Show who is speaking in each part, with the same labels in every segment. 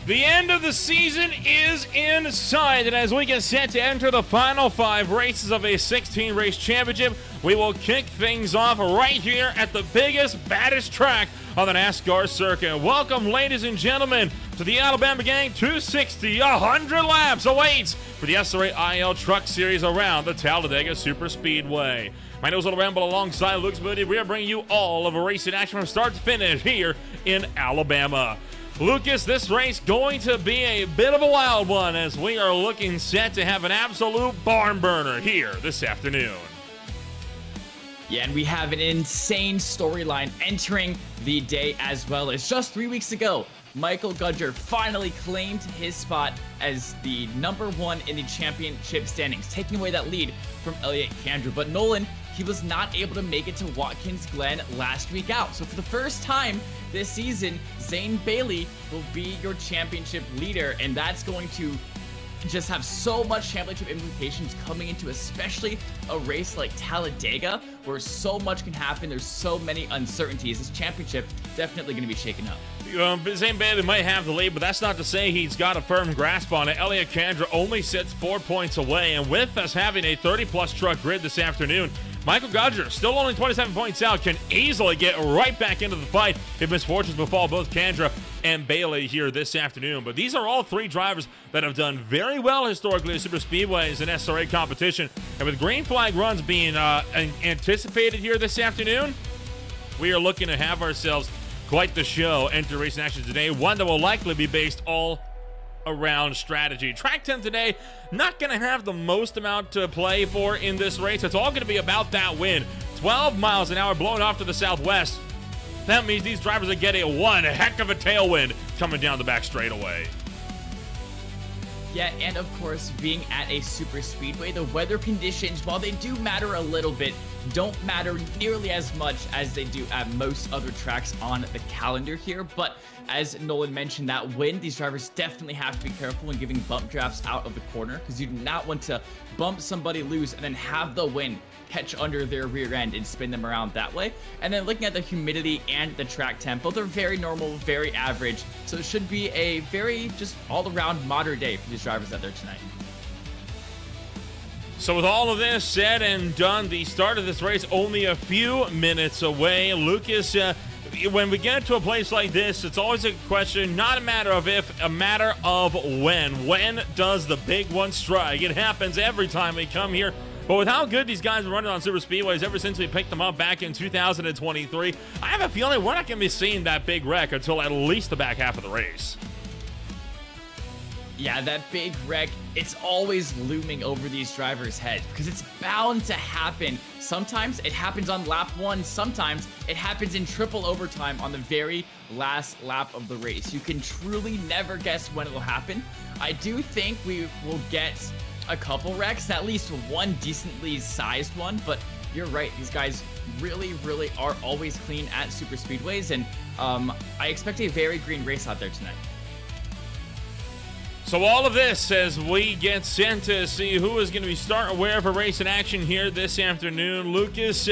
Speaker 1: The end of the season is in sight, and as we get set to enter the final 5 races of a 16-race championship, we will kick things off right here at the biggest, baddest track on the NASCAR circuit. Welcome, ladies and gentlemen, to the Alabama Gang 260. 100 laps awaits for the SRA IEL Truck Series around the Talladega Superspeedway. My name is Little Ramble alongside Luke's Booty. We are bringing you all of a racing action from start to finish here in Alabama. Lucas, this race going to be a bit of a wild one as we are looking set to have an absolute barn burner here this afternoon.
Speaker 2: Yeah, and we have an insane storyline entering the day as well. As just 3 weeks ago, Michael Gudger finally claimed his spot as the #1 in the championship standings, taking away that lead from Elliott Kandra. But Nolan, he was not able to make it to Watkins Glen last week out. So for the first time this season, Zane Bailey will be your championship leader, and that's going to just have so much championship implications coming into especially a race like Talladega, where so much can happen. There's so many uncertainties. This championship definitely going to be shaken up.
Speaker 1: Zane Bailey might have the lead, but that's not to say he's got a firm grasp on it. Elliott Kandra only sits 4 points away, and with us having a 30-plus truck grid this afternoon, Michael Gudger, still only 27 points out, can easily get right back into the fight if misfortunes befall both Kandra and Bailey here this afternoon. But these are all 3 drivers that have done very well historically at super speedways and SRA competition. And with green flag runs being anticipated here this afternoon, we are looking to have ourselves quite the show enter racing action today, one that will likely be based all around strategy. Track 10 today, not going to have the most amount to play for in this race. It's all going to be about that win. 12 miles an hour blowing off to the southwest. That means these drivers are getting one heck of a tailwind coming down the back straightaway.
Speaker 2: Yeah, and of course, being at a super speedway, the weather conditions, while they do matter a little bit, don't matter nearly as much as they do at most other tracks on the calendar here. But as Nolan mentioned, that wind, these drivers definitely have to be careful when giving bump drafts out of the corner, because you do not want to bump somebody loose and then have the wind catch under their rear end and spin them around that way. And then looking at the humidity and the track tempo, they're very normal, very average. So it should be a very just all-around moderate day for these drivers out there tonight.
Speaker 1: So with all of this said and done, the start of this race only a few minutes away. Lucas, when we get to a place like this, it's always a question, not a matter of if, a matter of when. When does the big one strike? It happens every time we come here. But with how good these guys have running on super speedways ever since we picked them up back in 2023, I have a feeling we're not going to be seeing that big wreck until at least the back half of the race.
Speaker 2: Yeah, that big wreck, it's always looming over these drivers' heads because it's bound to happen. Sometimes it happens on lap 1, sometimes it happens in triple overtime on the very last lap of the race. You can truly never guess when it'll happen. I do think we will get a couple wrecks, at least one decently sized one, but you're right, these guys really are always clean at super speedways, and I expect a very green race out there tonight.
Speaker 1: So all of this as we get set to see who is going to be starting where for race in action here this afternoon. Lucas,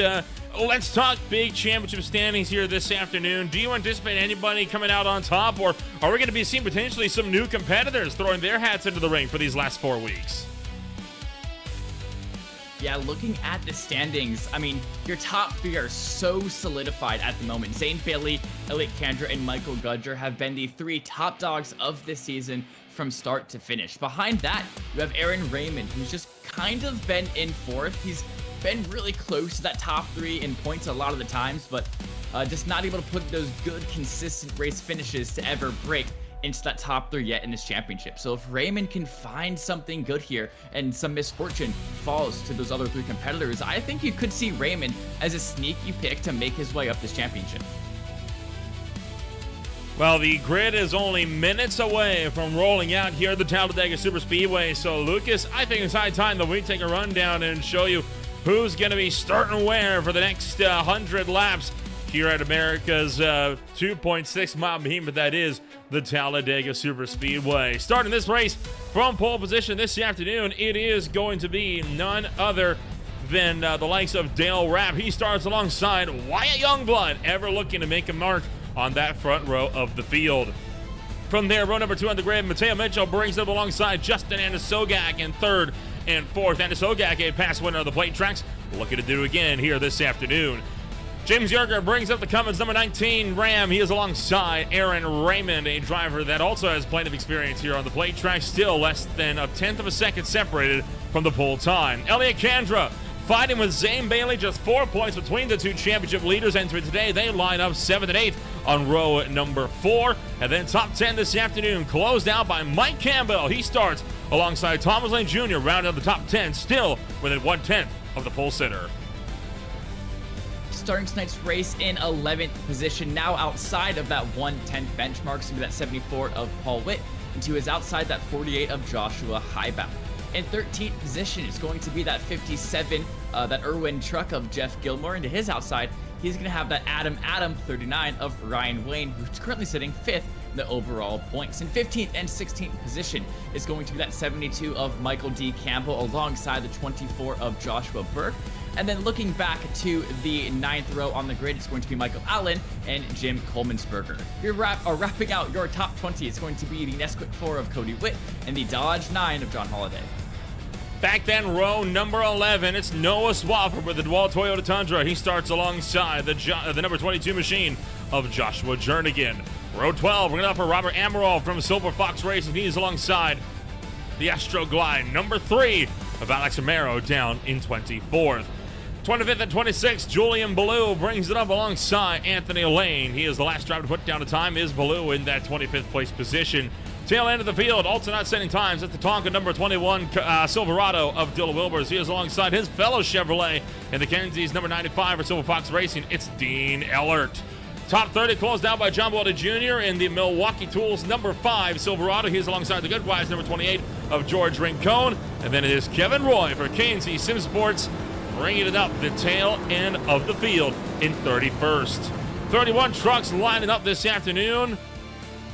Speaker 1: let's talk big championship standings here this afternoon. Do you anticipate anybody coming out on top, or are we going to be seeing potentially some new competitors throwing their hats into the ring for these last 4 weeks?
Speaker 2: Yeah, looking at the standings, I mean, your top 3 are so solidified at the moment. Zane Bailey, Elliott Kandra, and Michael Gudger have been the 3 top dogs of this season from start to finish. Behind that, you have Aaron Raymond, who's just kind of been in 4th. He's been really close to that top 3 in points a lot of the times, but just not able to put those good, consistent race finishes to ever break into that top 3 yet in this championship. So if Raymond can find something good here and some misfortune falls to those other 3 competitors, I think you could see Raymond as a sneaky pick to make his way up this championship.
Speaker 1: Well, the grid is only minutes away from rolling out here at the Talladega Superspeedway. So, Lucas, I think it's high time that we take a rundown and show you who's going to be starting where for the next 100 laps here at America's 2.6 mile behemoth that is the Talladega Superspeedway. Starting this race from pole position this afternoon, it is going to be none other than the likes of Dale Rapp. He starts alongside Wyatt Youngblood, ever looking to make a mark on that front row of the field. From there, row number 2 on the grid, Mateo Mitchell brings it up alongside Justin Andisogak in third and fourth. Andisogak, a past winner of the plate tracks, looking to do again here this afternoon. James Yerger brings up the Cummins number 19 Ram. He is alongside Aaron Raymond, a driver that also has plenty of experience here on the plate track, still less than a tenth of a second separated from the pole time. Elliott Kandra fighting with Zane Bailey, just 4 points between the two championship leaders entering today. They line up 7th and 8th on row number 4. And then top 10 this afternoon, closed out by Mike Campbell. He starts alongside Thomas Lane Jr., rounding up the top 10, still within 1/10 of the pole sitter.
Speaker 2: Starting tonight's race in 11th position, now outside of that 110 benchmark, so that 74 of Paul Witt, and to his outside that 48 of Joshua Highbound. In 13th position is going to be that 57, that Irwin truck of Jeff Gilmore, and to his outside, he's going to have that Adam 39 of Ryan Wayne, who's currently sitting 5th in the overall points. In 15th and 16th position is going to be that 72 of Michael D. Campbell alongside the 24 of Joshua Burke. And then looking back to the 9th row on the grid, it's going to be Michael Allen and Jim Coleman'sberger. Wrapping out your top 20 is going to be the Nesquik 4 of Cody Witt and the Dodge 9 of John Holliday.
Speaker 1: Back then, row number 11, it's Noah Swafford with the DeWalt Toyota Tundra. He starts alongside the number 22 machine of Joshua Jernigan. Row 12, we're going to for Robert Amaral from Silver Fox Racing. He's alongside the Astro Glide, number 3 of Alex Romero, down in 24th. 25th and 26th, Julian Ballou brings it up alongside Anthony Lane. He is the last driver to put down a time, is Ballou in that 25th place position. Tail end of the field, also not setting times. That's the Tonka number 21 Silverado of Dylan Wilbers. He is alongside his fellow Chevrolet in the Kenzie's number 95 for Silver Fox Racing. It's Dean Ellert. Top 30 closed out by John Walter Jr. in the Milwaukee Tools number 5 Silverado. He's alongside the Goodwise number 28 of George Rincon. And then it is Kevin Roy for K&C Sim Sports, bringing it up the tail end of the field in 31st. 31 trucks lining up this afternoon.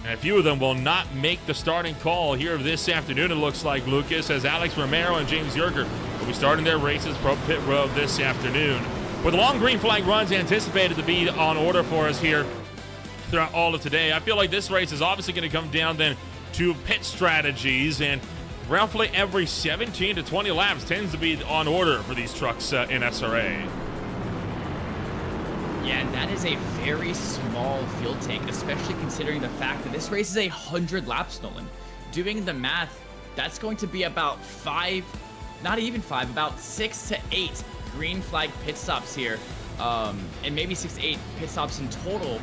Speaker 1: And a few of them will not make the starting call here this afternoon, it looks like, Lucas, as Alex Romero and James Yerger will be starting their races from pit road this afternoon. With long green flag runs anticipated to be on order for us here throughout all of today, I feel like this race is obviously going to come down then to pit strategies, and roughly every 17 to 20 laps tends to be on order for these trucks in SRA.
Speaker 2: Yeah, and that is a very small field tank, especially considering the fact that this race is 100 laps, Nolan. Doing the math, that's going to be about about 6 to 8 green flag pit stops here, and maybe 6 to 8 pit stops in total,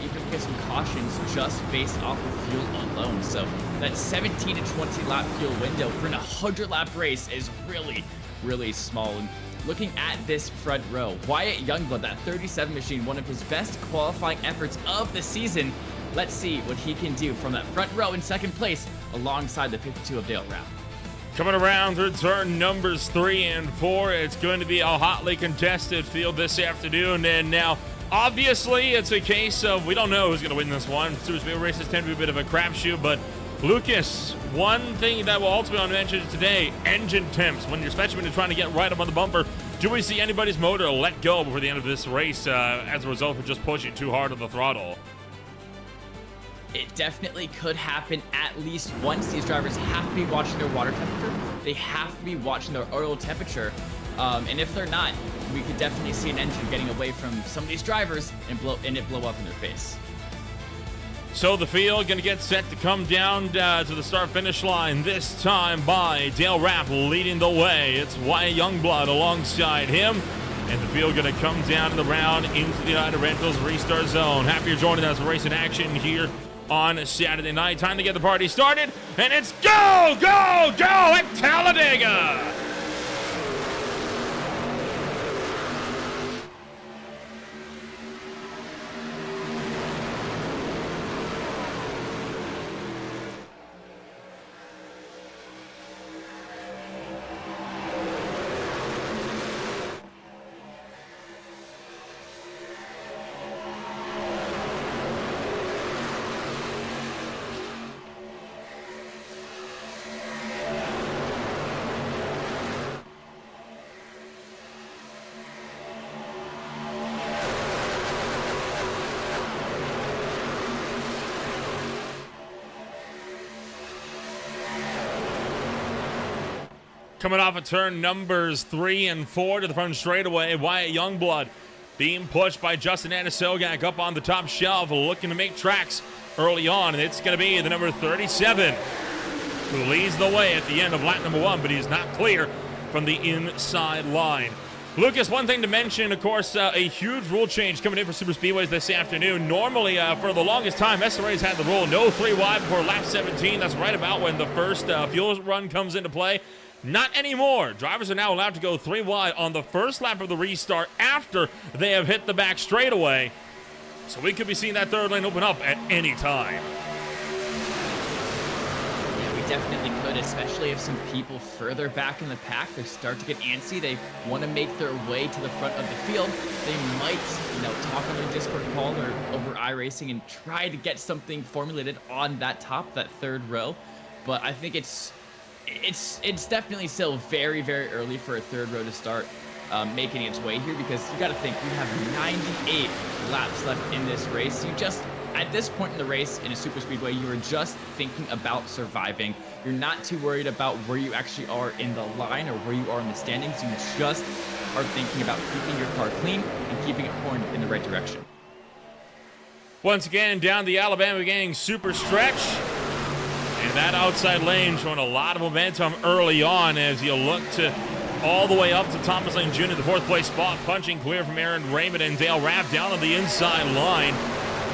Speaker 2: even if we get some cautions just based off of fuel alone. So that 17 to 20 lap fuel window for an 100 lap race is really, really small. And looking at this front row, Wyatt Youngblood, that 37 machine, one of his best qualifying efforts of the season. Let's see what he can do from that front row in second place alongside the 52 of Dale Rao.
Speaker 1: Coming around through turn numbers 3 and 4, it's going to be a hotly contested field this afternoon. And now, obviously, it's a case of we don't know who's going to win this one. Super speed races tend to be a bit of a crapshoot, but Lucas, one thing that will ultimately mention today, engine temps. Especially when you're trying to get right up on the bumper, do we see anybody's motor let go before the end of this race as a result of just pushing too hard on the throttle?
Speaker 2: It definitely could happen at least once. These drivers have to be watching their water temperature. They have to be watching their oil temperature. And if they're not, we could definitely see an engine getting away from some of these drivers and it blow up in their face.
Speaker 1: So the field going to get set to come down to the start-finish line, this time by Dale Rapp leading the way. It's Wyatt Youngblood alongside him. And the field going to come down the round into the United Rentals restart zone. Happy you're joining us for racing action here on Saturday night. Time to get the party started. And it's go, go, go at Talladega. Coming off of turn numbers 3 and 4 to the front straightaway, Wyatt Youngblood being pushed by Justin Anisogak up on the top shelf, looking to make tracks early on, and it's going to be the number 37 who leads the way at the end of lap number 1, but he's not clear from the inside line. Lucas, one thing to mention, of course, a huge rule change coming in for super speedways this afternoon. Normally, for the longest time, SRA's had the rule no 3 wide before lap 17. That's right about when the first fuel run comes into play. Not anymore. Drivers are now allowed to go 3 wide on the first lap of the restart after they have hit the back straightaway. So we could be seeing that third lane open up at any time.
Speaker 2: Yeah, we definitely could, especially if some people further back in the pack, they start to get antsy. They want to make their way to the front of the field. They might, talk on the Discord call or over iRacing and try to get something formulated on that top, that third row. But I think it's definitely still very, very early for a third row to start making its way here, because you got to think we have 98 laps left in this race. You just, at this point in the race in a super speedway, you are just thinking about surviving. You're not too worried about where you actually are in the line or where you are in the standings. You just are thinking about keeping your car clean and keeping it pointed in the right direction.
Speaker 1: Once again, down the Alabama Gang super stretch. And that outside lane showing a lot of momentum early on as you look to all the way up to Thomas Lane Jr., the 4th place spot, punching clear from Aaron Raymond and Dale Rapp down on the inside line.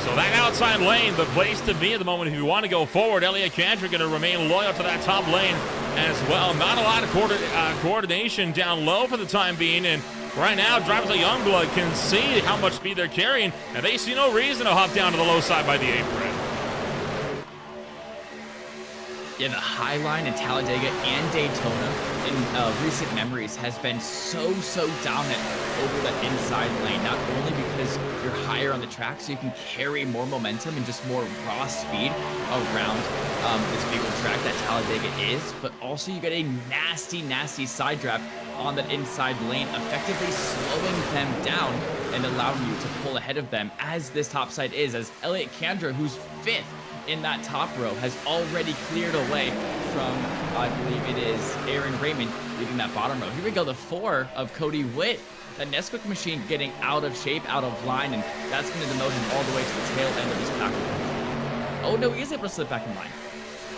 Speaker 1: So that outside lane, the place to be at the moment if you want to go forward. Elliott Cantor going to remain loyal to that top lane as well. Not a lot of coordination down low for the time being, and right now drivers like Youngblood can see how much speed they're carrying, and they see no reason to hop down to the low side by the apron.
Speaker 2: Yeah, the high line in Talladega and Daytona in recent memories has been so dominant over that inside lane, not only because you're higher on the track so you can carry more momentum and just more raw speed around this big old track that Talladega is, but also you get a nasty side draft on that inside lane, effectively slowing them down and allowing you to pull ahead of them, as this topside is, as Elliott Kandra, who's 5th in that top row, has already cleared away from, I believe it is Aaron Raymond leading that bottom row. Here we go, the 4 of Cody Witt. That Nesquik machine getting out of shape, out of line, and that's going to demote him all the way to the tail end of his pack. Oh no, he is able to slip back in line.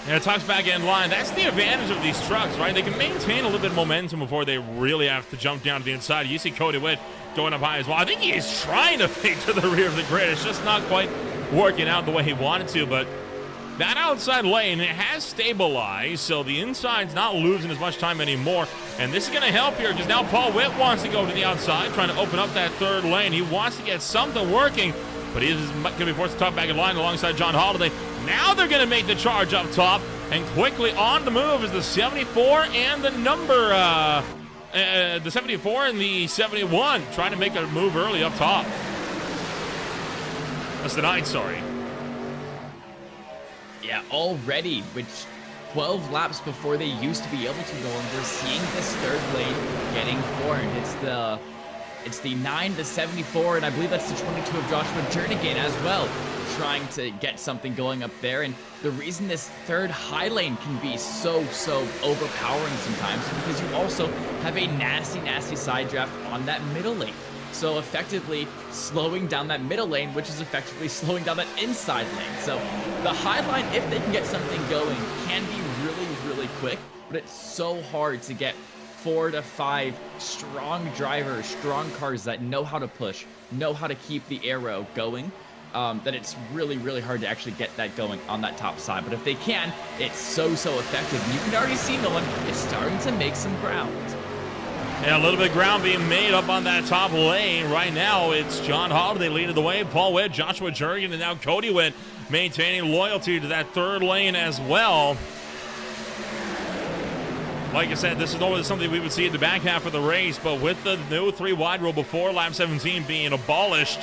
Speaker 1: Yeah, it talks back in line. That's the advantage of these trucks, right? They can maintain a little bit of momentum before they really have to jump down to the inside. You see Cody Witt going up high as well. I think he is trying to fade to the rear of the grid. It's just not quite working out the way he wanted to, but that outside lane has stabilized, so the inside's not losing as much time anymore. And this is going to help here because now Paul Witt wants to go to the outside, trying to open up that third lane. He wants to get something working, but he is going to be forced to top back in line alongside John Holiday. Now they're going to make the charge up top, and quickly on the move is the 74 and the number, the 74 and the 71, trying to make a move early up top. That's the 9, sorry.
Speaker 2: Yeah, already, which 12 laps before they used to be able to go, and we're seeing this third lane getting formed. It's the 9, the 74, and I believe that's the 22 of Joshua Jernigan as well, trying to get something going up there. And the reason this third high lane can be so overpowering sometimes is because you also have a nasty side draft on that middle lane. So effectively slowing down that middle lane, which is effectively slowing down that inside lane. So the high line, if they can get something going, can be really quick, but it's so hard to get 4 to 5 strong drivers, strong cars that know how to push, know how to keep the aero going, that it's really hard to actually get that going on that top side. But if they can, it's so effective. And you can already see Nolan is starting to make some ground.
Speaker 1: Yeah, a little bit of ground being made up on that top lane. Right now, it's John Holiday leading the way, Paul Witt, Joshua Jernigan, and now Cody Witt maintaining loyalty to that third lane as well. Like I said, this is always something we would see in the back half of the race, but with the new 3 wide rule before lap 17 being abolished,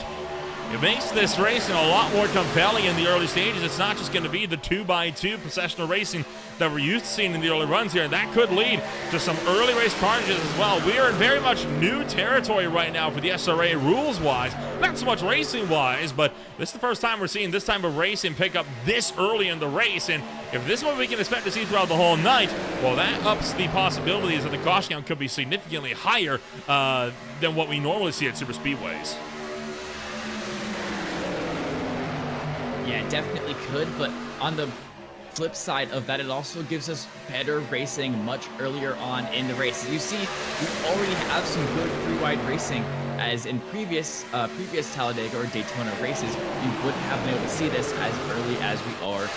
Speaker 1: It makes this racing a lot more compelling in the early stages. It's not just going to be the 2x2 processional racing that we're used to seeing in the early runs here. That could lead to some early race carnages as well. We are in very much new territory right now for the SRA rules-wise. Not so much racing-wise, but this is the first time we're seeing this type of racing pick up this early in the race. And if this is what we can expect to see throughout the whole night, well, that ups the possibilities that the caution count could be significantly higher than what we normally see at super speedways.
Speaker 2: Yeah, it definitely could, but on the flip side of that, it also gives us better racing much earlier on in the race. You see, we already have some good free-wide racing, as in previous Talladega or Daytona races, you wouldn't have been able to see this as early as we are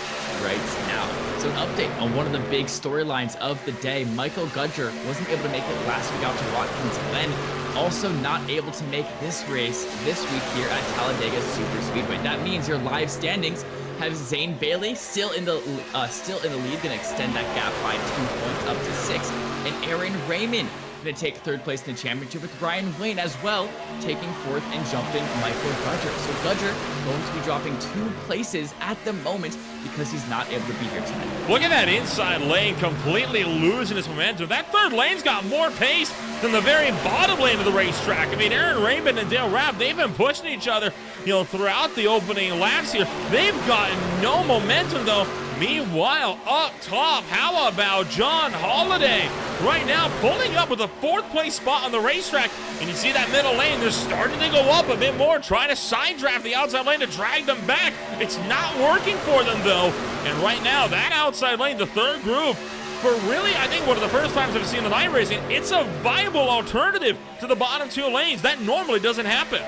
Speaker 2: right now. So an update on one of the big storylines of the day. Michael Gudger wasn't able to make it last week out to Watkins Glen. Also not able to make this race this week here at Talladega Super Speedway. That means your live standings have Zane Bailey still in the lead, gonna extend that gap by 2 points up to 6, and Aaron Raymond gonna take third place in the championship, with Ryan Wayne as well taking fourth and jumping Michael Gudger. So Gudger going to be dropping 2 places at the moment because he's not able to be here tonight.
Speaker 1: Look at that inside lane completely losing its momentum. That third lane's got more pace than the very bottom lane of the racetrack. I mean, Aaron Raymond and Dale Rapp, they've been pushing each other, throughout the opening laps here. They've gotten no momentum, though. Meanwhile, up top, how about John Holiday? Right now, pulling up with a 4th place spot on the racetrack. And you see that middle lane, they're starting to go up a bit more, trying to side draft the outside lane to drag them back. It's not working for them, though. And right now, that outside lane, the third group, for really, I think, one of the first times I've seen in night racing, it's a viable alternative to the bottom 2 lanes. That normally doesn't happen.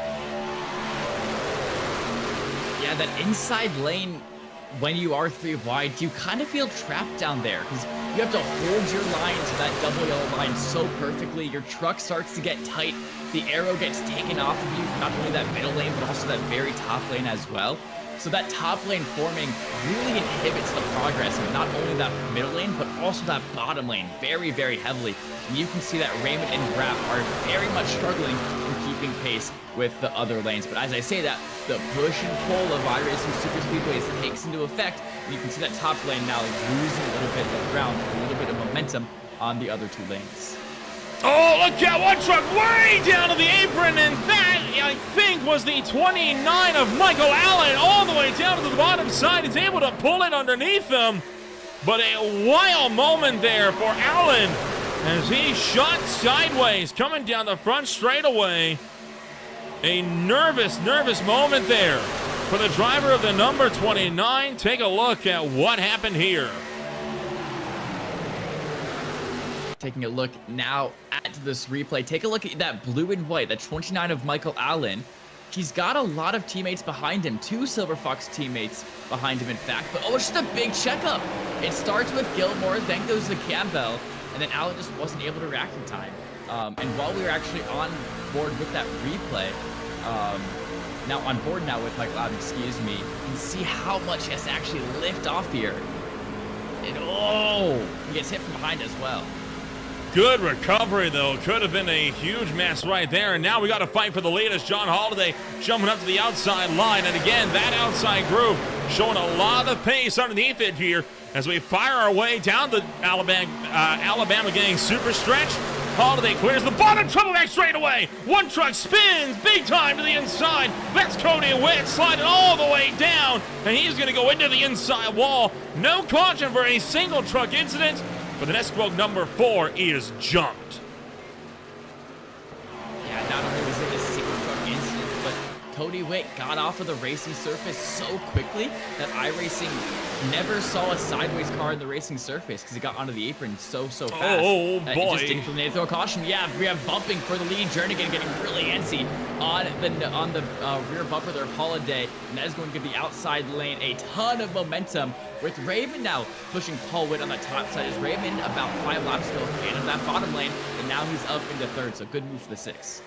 Speaker 2: Yeah, that inside lane, when you are 3 wide, you kind of feel trapped down there because you have to hold your line to that double yellow line so perfectly. Your truck starts to get tight. The arrow gets taken off of you from not only that middle lane, but also that very top lane as well. So that top lane forming really inhibits the progress of not only that middle lane, but also that bottom lane very, very heavily. And you can see that Raymond and Rapp are very much struggling in keeping pace with the other lanes. But as I say that, the push and pull of iRacing Super Speedways takes into effect. And you can see that top lane now losing a little bit of ground, a little bit of momentum on the other 2 lanes.
Speaker 1: Oh, look at one truck way down to the apron, and that, I think, was the 29 of Michael Allen, all the way down to the bottom side. He's able to pull it underneath him, but a wild moment there for Allen as he shot sideways, coming down the front straightaway. A nervous moment there for the driver of the number 29. Take a look at what happened here.
Speaker 2: Taking a look now at this replay. Take a look at that blue and white, that 29 of Michael Allen. He's got a lot of teammates behind him, 2 Silver Fox teammates behind him, in fact. But oh, it's just a big checkup. It starts with Gilmore, then goes to Campbell, and then Allen just wasn't able to react in time. And while we were actually on board with that replay, now on board now with Michael Allen, excuse me, you can see how much he has to actually lift off here. And oh, he gets hit from behind as well.
Speaker 1: Good recovery, though. Could have been a huge mess right there. And now we got to fight for the lead as John Holiday jumping up to the outside line. And again, that outside group showing a lot of pace underneath it here as we fire our way down the Alabama getting super stretched. Holiday clears the bottom, trouble back straight away. One truck spins big time to the inside. That's Cody Witt sliding all the way down, and he's going to go into the inside wall. No caution for a single truck incident, but the Nesquik number 4 is jumped.
Speaker 2: Yeah, not only was it a single truck incident, but Cody Witt got off of the racing surface so quickly that iRacing never saw a sideways car in the racing surface because he got onto the apron so fast.
Speaker 1: Oh boy!
Speaker 2: He just didn't need to throw a caution. Yeah, we have bumping for the lead. Jernigan getting really antsy on the rear bumper there of Holiday, and that is going to give the outside lane a ton of momentum. With Raymond now pushing Paul Witt on the top side, as Raymond about 5 laps ago in that bottom lane, and now he's up into third. So good move for the 6.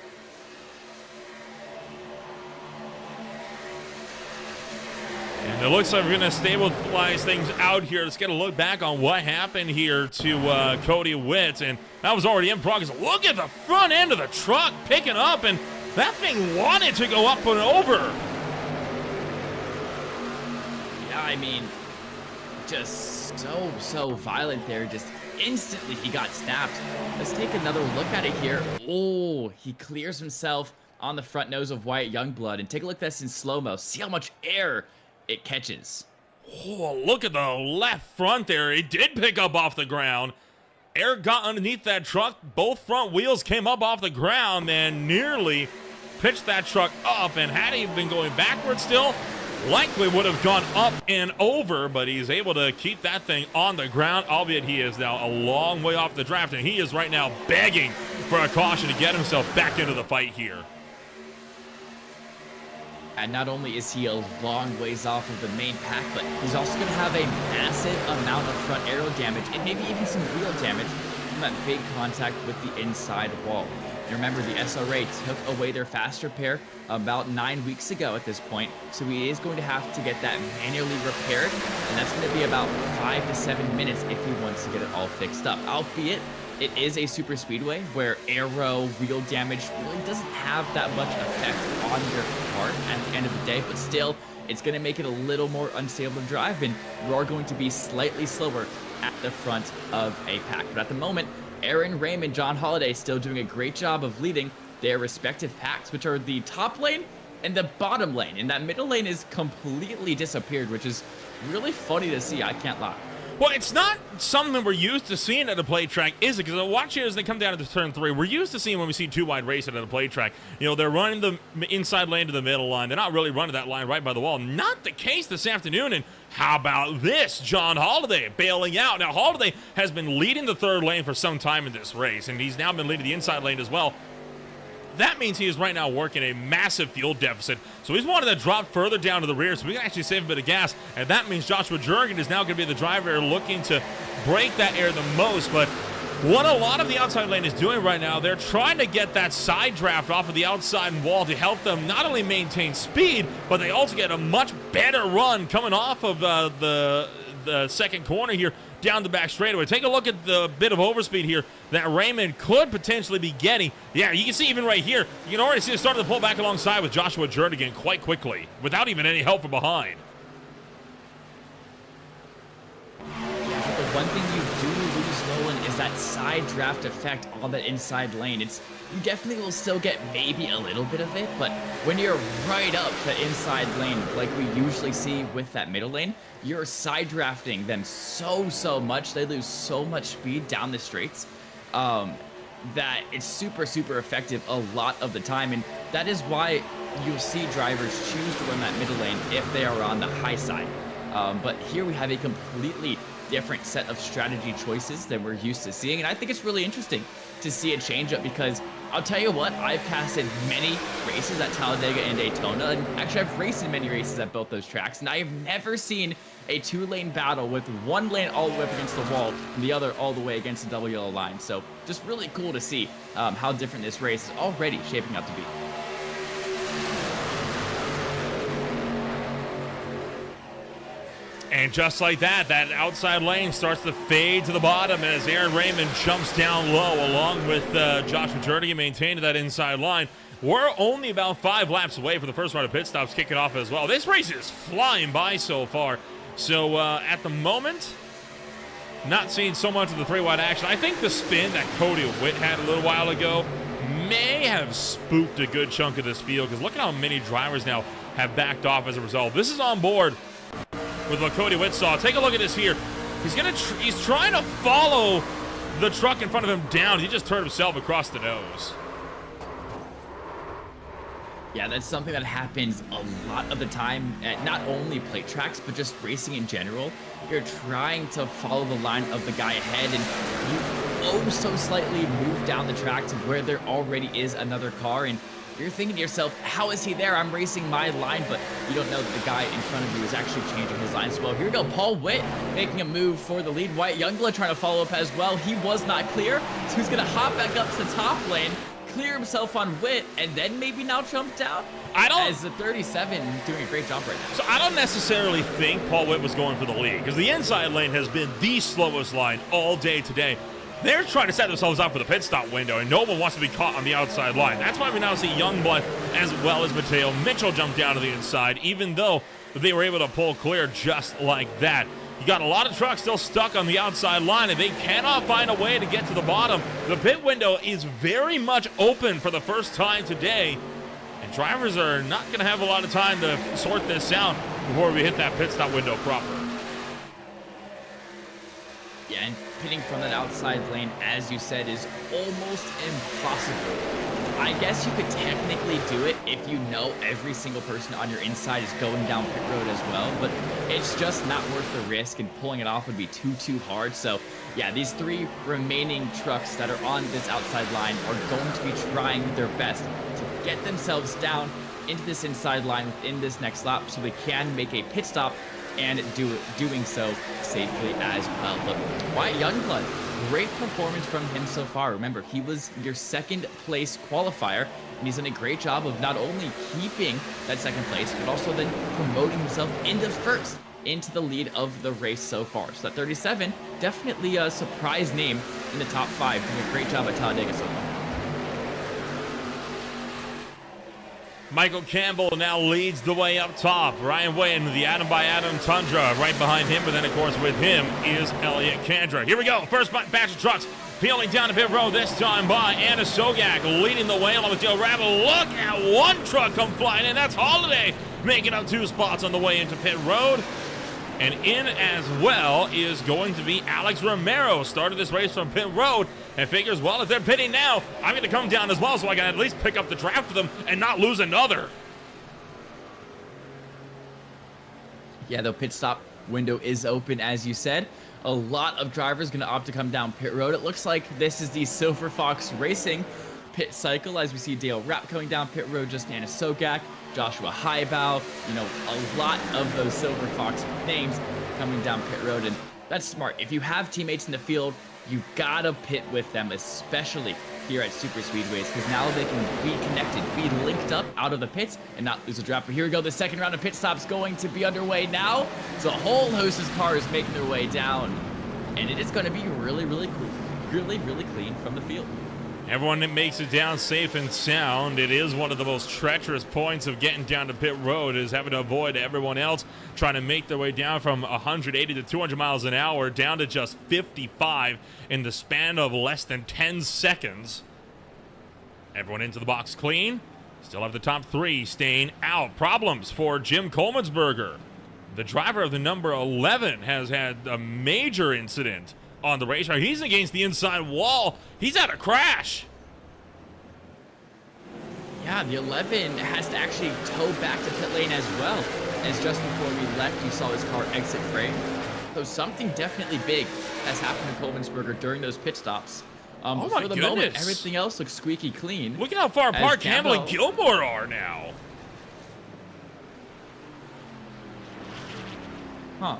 Speaker 1: And it looks like we're going to stabilize things out here. Let's get a look back on what happened here to Cody Witt. And that was already in progress. Look at the front end of the truck picking up, and that thing wanted to go up and over.
Speaker 2: I mean, just so violent there. Just instantly he got snapped. Let's take another look at it here. Oh, he clears himself on the front nose of Wyatt Youngblood. And take a look at this in slow-mo. See how much air it catches.
Speaker 1: Oh, look at the left front there. It did pick up off the ground. Air got underneath that truck. Both front wheels came up off the ground and nearly pitched that truck up. And had he been going backwards still, likely would have gone up and over, but he's able to keep that thing on the ground, albeit he is now a long way off the draft, and he is right now begging for a caution to get himself back into the fight here.
Speaker 2: And not only is he a long ways off of the main pack, but he's also going to have a massive amount of front aero damage and maybe even some wheel damage from that big contact with the inside wall. And remember, the SRA took away their faster pair about 9 weeks ago at this point, so he is going to have to get that manually repaired, and that's going to be about 5 to 7 minutes if he wants to get it all fixed up. Albeit, it is a super speedway where aero, wheel damage really doesn't have that much effect on your car at the end of the day, but still, it's going to make it a little more unstable to drive, and you are going to be slightly slower at the front of a pack. But at the moment, Aaron Raymond, John Holiday still doing a great job of leading their respective packs, which are the top lane and the bottom lane. And that middle lane is completely disappeared, which is really funny to see, I can't lie.
Speaker 1: Well, it's not something we're used to seeing at a play track, is it? Because watch it as they come down to turn 3. We're used to seeing when we see two wide racing at a play track. You know, they're running the inside lane to the middle line. They're not really running that line right by the wall. Not the case this afternoon. And how about this? John Holiday bailing out. Now, Holiday has been leading the third lane for some time in this race, and he's now been leading the inside lane as well. That means he is right now working a massive fuel deficit. So he's wanted to drop further down to the rear so we can actually save a bit of gas. And that means Joshua Jurgen is now going to be the driver looking to break that air the most. But what a lot of the outside lane is doing right now, they're trying to get that side draft off of the outside wall to help them not only maintain speed, but they also get a much better run coming off of the second corner here down the back straightaway. Take a look at the bit of overspeed here that Raymond could potentially be getting. Yeah, you can see even right here, you can already see it starting to pull back alongside with Joshua Jernigan quite quickly without even any help from behind.
Speaker 2: Yeah, but the one thing you do lose, Nolan, is that side draft effect on that inside lane. You definitely will still get maybe a little bit of it, but when you're right up the inside lane, like we usually see with that middle lane, you're side drafting them so much. They lose so much speed down the straights that it's super effective a lot of the time, and that is why you'll see drivers choose to run that middle lane if they are on the high side. But here we have a completely different set of strategy choices than we're used to seeing, and I think it's really interesting to see a change up, because I'll tell you what, I've casted many races at Talladega and Daytona, and actually I've raced in many races at both those tracks, and I have never seen a two-lane battle with one lane all the way up against the wall and the other all the way against the double yellow line. So just really cool to see how different this race is already shaping up to be.
Speaker 1: And just like that, that outside lane starts to fade to the bottom as Aaron Raymond jumps down low along with Joshua Jernigan maintaining that inside line. We're only about 5 laps away for the first round of pit stops kicking off as well. This race is flying by so far. So at the moment, not seeing so much of the 3-wide action. I think the spin that Cody Witt had a little while ago may have spooked a good chunk of this field, because look at how many drivers now have backed off as a result. This is on board with what Cody Witt saw. Take a look at this here. He's trying to follow the truck in front of him down. He just turned himself across the nose.
Speaker 2: Yeah, that's something that happens a lot of the time at not only plate tracks, but just racing in general. You're trying to follow the line of the guy ahead, and you so slightly move down the track to where there already is another car, and you're thinking to yourself, how is he there? I'm racing my line, but you don't know that the guy in front of you is actually changing his line as well. Here we go, Paul Witt making a move for the lead. Wyatt Youngblood trying to follow up as well. He was not clear, so he's going to hop back up to the top lane, clear himself on Witt, and then maybe now jump down. As the 37 doing a great job right now.
Speaker 1: So I don't necessarily think Paul Witt was going for the lead, because the inside lane has been the slowest line all day today. They're trying to set themselves up for the pit stop window, and no one wants to be caught on the outside line. That's why we now see Youngblood as well as Mateo Mitchell jump down to the inside, even though they were able to pull clear just like that. You got a lot of trucks still stuck on the outside line, and they cannot find a way to get to the bottom. The pit window is very much open for the first time today, and drivers are not going to have a lot of time to sort this out before we hit that pit stop window proper.
Speaker 2: Yeah, and pitting from that outside lane, as you said, is almost impossible. I guess you could technically do it if you know every single person on your inside is going down pit road as well, but it's just not worth the risk, and pulling it off would be too hard. So yeah, these 3 remaining trucks that are on this outside line are going to be trying their best to get themselves down into this inside line within this next lap so they can make a pit stop and doing so safely as well. But Wyatt Youngblood, great performance from him so far. Remember, he was your second place qualifier, and he's done a great job of not only keeping that second place, but also then promoting himself into first, into the lead of the race so far. So that 37, definitely a surprise name in the top 5, doing a great job at Talladega so far.
Speaker 1: Michael Campbell now leads the way up top. Ryan Way into the Atom by Atom Tundra right behind him, but then, of course, with him is Elliott Kandra. Here we go. First batch of trucks peeling down to pit road, this time by Anna Sogak, leading the way along with Joe Rabble. Look at one truck come flying in. That's Holiday making up 2 spots on the way into pit road. And in as well is going to be Alex Romero. Started this race from pit road and figures, well, if they're pitting now, I'm going to come down as well so I can at least pick up the draft for them and not lose another.
Speaker 2: Yeah, the pit stop window is open, as you said. A lot of drivers going to opt to come down pit road. It looks like this is the Silver Fox Racing pit cycle, as we see Dale Rapp coming down pit road, just Anna Sogak, Joshua Highbow, a lot of those Silver Fox names coming down pit road, and that's smart. If you have teammates in the field, you gotta pit with them, especially here at Super Speedways, because now they can be connected, be linked up out of the pits, and not lose a draft. But here we go, the second round of pit stops going to be underway now. So a whole host of cars making their way down, and it is going to be really cool, really clean from the field.
Speaker 1: Everyone that makes it down safe and sound. It is one of the most treacherous points of getting down to pit road, is having to avoid everyone else trying to make their way down from 180 to 200 miles an hour down to just 55 in the span of less than 10 seconds. Everyone into the box clean. Still have the top 3 staying out. Problems for Jim Kolmensberger. The driver of the number 11 has had a major incident on the racetrack. He's against the inside wall. He's had a crash.
Speaker 2: Yeah, the 11 has to actually tow back to pit lane as well, as just before we left, you saw his car exit frame. So something definitely big has happened to Kolmensberger during those pit stops.
Speaker 1: Oh my
Speaker 2: for the
Speaker 1: goodness.
Speaker 2: moment, everything else looks squeaky clean.
Speaker 1: Look at how far apart Campbell and Gilmore are now.
Speaker 2: Huh.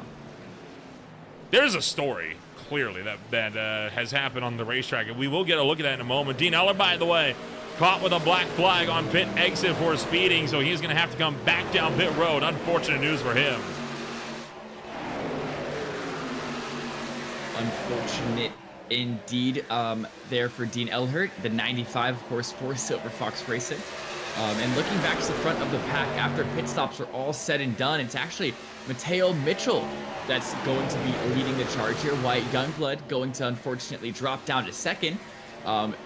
Speaker 1: There's a story, clearly, that has happened on the racetrack, and we will get a look at that in a moment. Dean Eller, by the way, caught with a black flag on pit exit for speeding, so he's going to have to come back down pit road. Unfortunate news for him.
Speaker 2: Unfortunate indeed there for Dean Ehlert, the 95, of course, for Silver Fox Racing. And looking back to the front of the pack after pit stops are all said and done, it's actually Mateo Mitchell that's going to be leading the charge here. Wyatt Youngblood going to unfortunately drop down to second.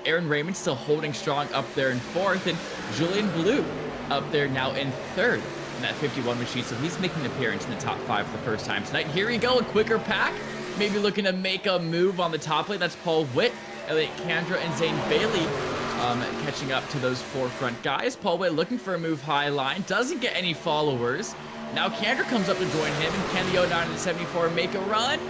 Speaker 2: Aaron Raymond still holding strong up there in fourth, and Julian Blue up there now in third in that 51 machine. So he's making an appearance in the top 5 for the first time tonight. Here we go, a quicker pack. Maybe looking to make a move on the top lane. That's Paul Witt, Elliott Kandra, and Zane Bailey catching up to those forefront guys. Paul Witt looking for a move high line. Doesn't get any followers. Now Kandra comes up to join him, and can the 09 and the 74 make a run?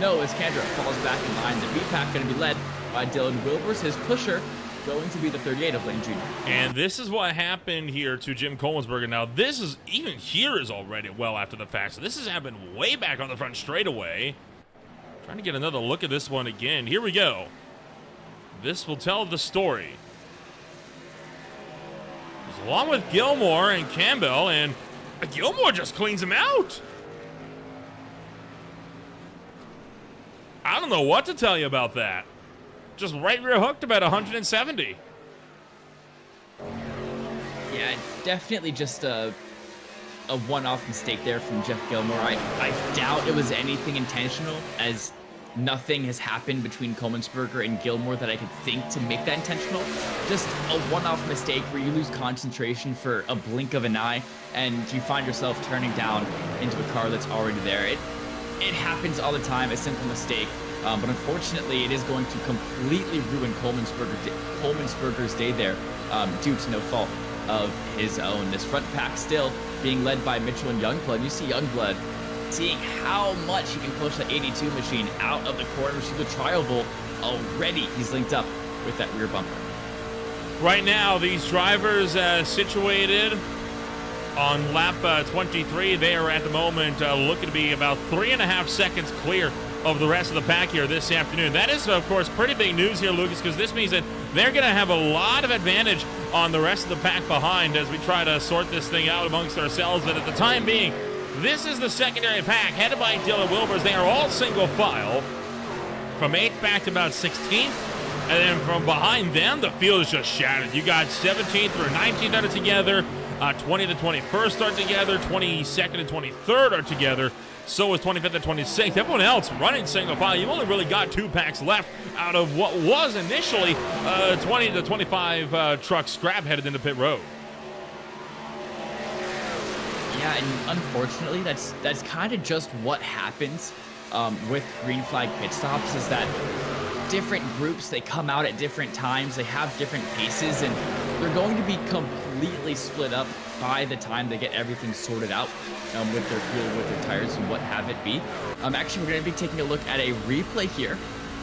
Speaker 2: No, as Kandra falls back in line. The B-Pack going to be led by Dylan Wilbers. His pusher going to be the 38 of Lane Jr.
Speaker 1: And this is what happened here to Jim Kolmensberger. Now, this is, even here is already well after the fact. So this has happened way back on the front straightaway. Trying to get another look at this one again. Here we go. This will tell the story. Along with Gilmore and Campbell, and Gilmore just cleans him out. I don't know what to tell you about that. just right rear hooked about 170.
Speaker 2: Yeah, definitely just a one-off mistake there from Jeff Gilmore. I doubt it was anything intentional, as nothing has happened between Kohlmensberger and Gilmore that I could think to make that intentional. Just a one-off mistake where you lose concentration for a blink of an eye and you find yourself turning down into a car that's already there. It happens all the time, a simple mistake. But unfortunately, it is going to completely ruin Kohlmensberger's day there due to no fault of his own. This front pack still being led by Mitchell and Youngblood. You see Youngblood seeing how much he can push the 82 machine out of the corners through the trial vault. Already he's linked up with that rear bumper.
Speaker 1: Right now, these drivers situated on lap 23, they are at the moment looking to be about 3.5 seconds clear of the rest of the pack here this afternoon. That is, of course, pretty big news here, Lucas, because this means that they're going to have a lot of advantage on the rest of the pack behind as we try to sort this thing out amongst ourselves. But at the time being, this is the secondary pack headed by Dylan Wilbers. They are all single file from 8th back to about 16th. And then from behind them, the field is just shattered. You got 17th through 19th that are together. 20 to 21st are together. 22nd and 23rd are together. So is 25th and 26th. Everyone else running single file. You've only really got 2 packs left out of what was initially 20 to 25 truck scrap headed into pit road.
Speaker 2: Yeah, and unfortunately, that's kind of just what happens with green flag pit stops, is that different groups, they come out at different times, they have different paces, and they're going to be completely split up by the time they get everything sorted out with their fuel, with their tires, and what have it be. Actually, we're going to be taking a look at a replay here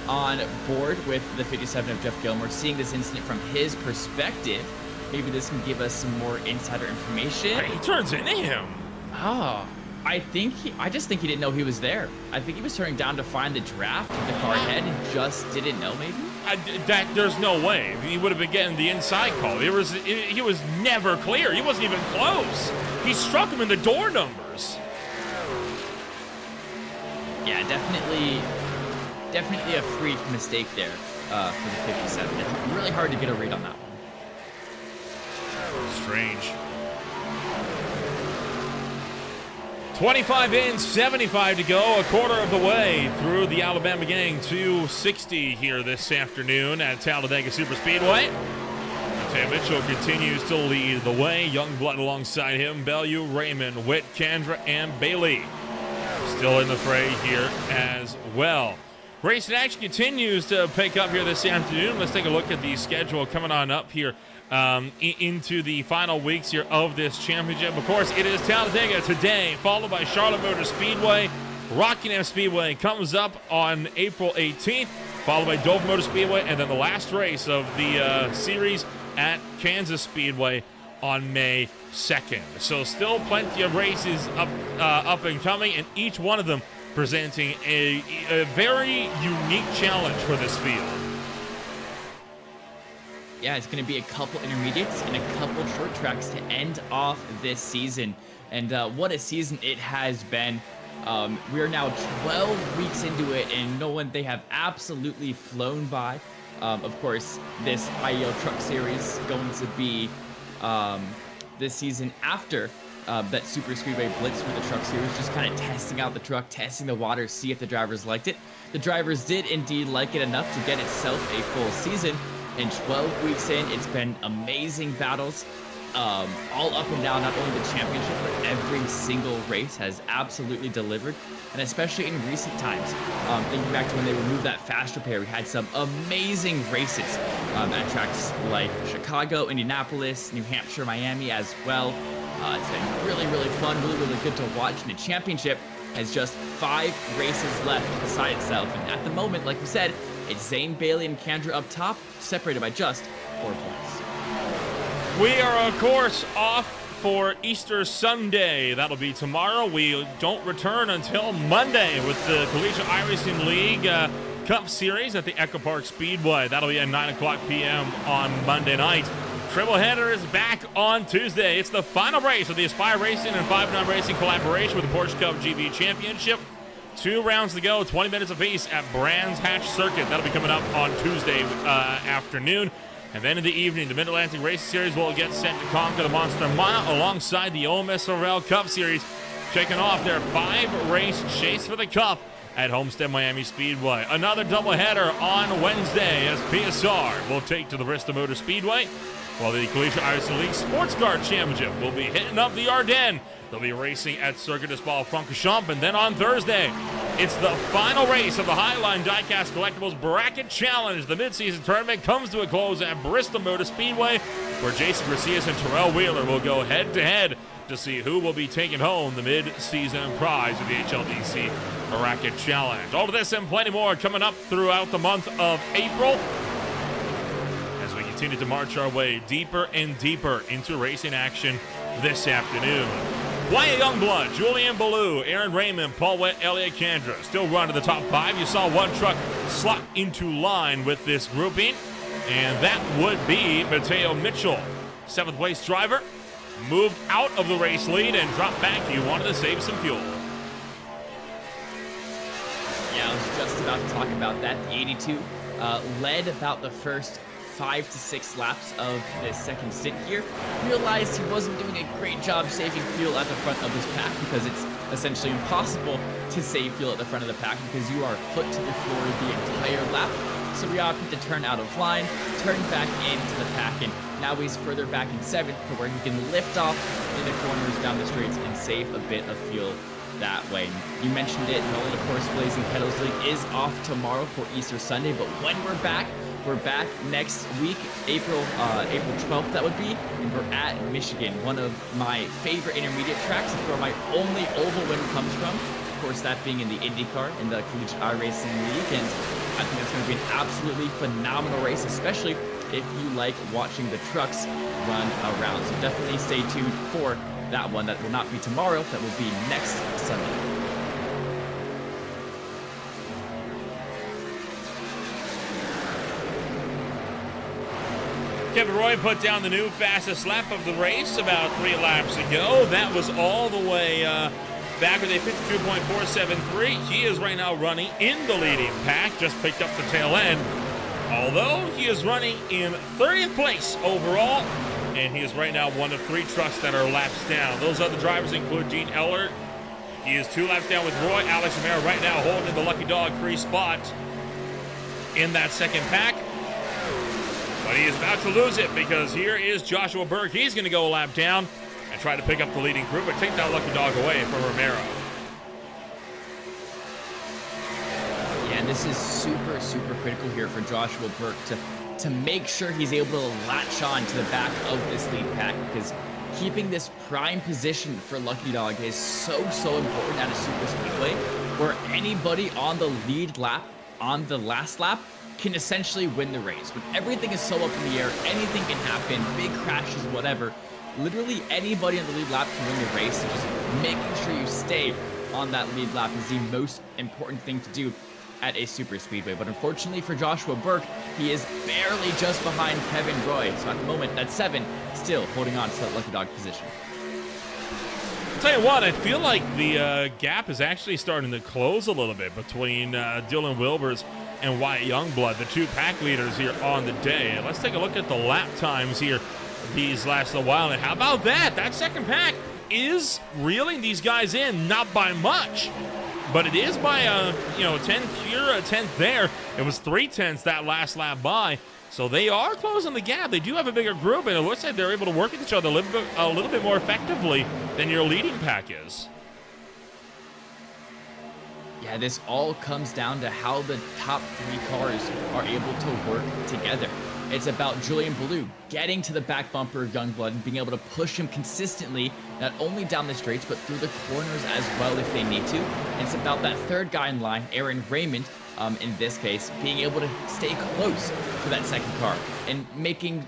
Speaker 2: on board with the 57 of Jeff Gilmore, seeing this incident from his perspective. Maybe this can give us some more insider information.
Speaker 1: He turns into him.
Speaker 2: Oh, I just think he didn't know he was there. I think he was turning down to find the draft of the car ahead and just didn't know, maybe?
Speaker 1: There's no way. He would have been getting the inside call. He was never clear. He wasn't even close. He struck him in the door numbers. Yeah,
Speaker 2: definitely a freak mistake there for the 57. It's really hard to get a read on that one.
Speaker 1: Strange. 25 in, 75 to go, a quarter of the way through the Alabama Gang 260 here this afternoon at Talladega Superspeedway. Tim Mitchell continues to lead the way. Youngblood alongside him, Bellew, Raymond, Witt, Chandra, and Bailey still in the fray here as well. Racing action continues to pick up here this afternoon. Let's take a look at the schedule coming on up here into the final weeks here of this championship. Of course, it is Talladega today, followed by Charlotte Motor Speedway. Rockingham Speedway comes up on April 18th, followed by Dover Motor Speedway, and then the last race of the series at Kansas Speedway on May 2nd. So still plenty of races up and coming, and each one of them presenting a very unique challenge for this field.
Speaker 2: Yeah, it's going to be a couple intermediates and a couple short tracks to end off this season. And what a season it has been. We are now 12 weeks into it, and they have absolutely flown by. Of course, this IEL Truck Series going to be this season after that Super Speedway Blitz for the Truck Series, just kind of testing out the truck, testing the waters, see if the drivers liked it. The drivers did indeed like it enough to get itself a full season. And 12 weeks in, it's been amazing battles, all up and down, not only the championship, but every single race has absolutely delivered. And especially in recent times, thinking back to when they removed that fast repair, we had some amazing races at tracks like Chicago, Indianapolis, New Hampshire, Miami as well. It's been really, really fun, really, really good to watch. And the championship has just 5 races left beside itself. And at the moment, like we said, it's Zane, Bailey, and Candra up top, separated by just 4 points.
Speaker 1: We are, of course, off for Easter Sunday. That'll be tomorrow. We don't return until Monday with the Collegiate iRacing League Cup Series at the Echo Park Speedway. That'll be at 9 o'clock p.m. on Monday night. Tripleheader is back on Tuesday. It's the final race of the Aspire Racing and 5-9 Racing collaboration with the Porsche Cup GB Championship. 2 rounds to go, 20 minutes apiece at Brands Hatch Circuit. That'll be coming up on Tuesday afternoon. And then in the evening, the Mid-Atlantic Race Series will get set to conquer the Monster Mile alongside the Ole Miss SRA Cup Series, kicking off their 5-race chase for the Cup at Homestead Miami Speedway. Another doubleheader on Wednesday as PSR will take to the Bristol Motor Speedway, while the Collegiate Ireland League Sports Car Championship will be hitting up the Ardennes. They'll be racing at Circuit des Balles-Francorchamps, and then on Thursday, it's the final race of the Highline Diecast Collectibles Bracket Challenge. The midseason tournament comes to a close at Bristol Motor Speedway, where Jason Garcias and Terrell Wheeler will go head-to-head to see who will be taking home the mid-season prize of the HLDC Bracket Challenge. All of this and plenty more coming up throughout the month of April as we continue to march our way deeper and deeper into racing action this afternoon. Wyatt Youngblood, Julian Ballou, Aaron Raymond, Paul Wett, Elliot Kandra still run to the top 5. You saw one truck slot into line with this grouping, and that would be Mateo Mitchell. 7th place driver moved out of the race lead and dropped back. He wanted to save some fuel.
Speaker 2: Yeah, I was just about to talk about that. The 82 led about the first 5 to 6 laps of the second stint here. Realized he wasn't doing a great job saving fuel at the front of his pack, because it's essentially impossible to save fuel at the front of the pack because you are foot to the floor the entire lap. So we opted to turn out of line, turn back into the pack, and now he's further back in 7th to where he can lift off in the corners down the straights and save a bit of fuel that way. You mentioned it, Nolan, of course, Blazing Pedals League is off tomorrow for Easter Sunday, but when we're back next week, April 12th, that would be, and we're at Michigan, one of my favorite intermediate tracks. It's where my only oval win comes from. Of course, that being in the IndyCar, in the Collegiate iRacing League, and I think it's going to be an absolutely phenomenal race, especially if you like watching the trucks run around. So definitely stay tuned for that one. That will not be tomorrow, that will be next Sunday.
Speaker 1: Kevin Roy put down the new fastest lap of the race about 3 laps ago. That was all the way back with a 52.473. He is right now running in the leading pack, just picked up the tail end. Although he is running in 30th place overall, and he is right now one of 3 trucks that are laps down. Those other drivers include Dean Eller. He is 2 laps down with Roy. Alex Romero right now holding the Lucky Dog free spot in that second pack. But he is about to lose it, because here is Joshua Burke. He's going to go a lap down and try to pick up the leading group, but take that Lucky Dog away from Romero.
Speaker 2: Yeah, and this is super, super critical here for Joshua Burke to make sure he's able to latch on to the back of this lead pack, because keeping this prime position for Lucky Dog is so important at a super speedway, where anybody on the lead lap, on the last lap, can essentially win the race. When everything is so up in the air, anything can happen, big crashes, whatever. Literally anybody on the lead lap can win the race, and just making sure you stay on that lead lap is the most important thing to do at a super speedway. But unfortunately for Joshua Burke, he is barely just behind Kevin Roy. So at the moment, at 7, still holding on to that Lucky Dog position.
Speaker 1: I'll tell you what, I feel like the gap is actually starting to close a little bit between Dylan Wilbers and Wyatt Youngblood, the 2 pack leaders here on the day. And let's take a look at the lap times here these last little while. And how about that? That second pack is reeling these guys in, not by much, but it is by a 10th here, a 10th there. It was 3/10 that last lap by. So they are closing the gap. They do have a bigger group, and it looks like they're able to work with each other a little bit more effectively than your leading pack is.
Speaker 2: Yeah, this all comes down to how the top 3 cars are able to work together. It's about Julian Ballou getting to the back bumper of Youngblood and being able to push him consistently, not only down the straights, but through the corners as well if they need to. And it's about that 3rd guy in line, Aaron Raymond, in this case, being able to stay close to that second car and making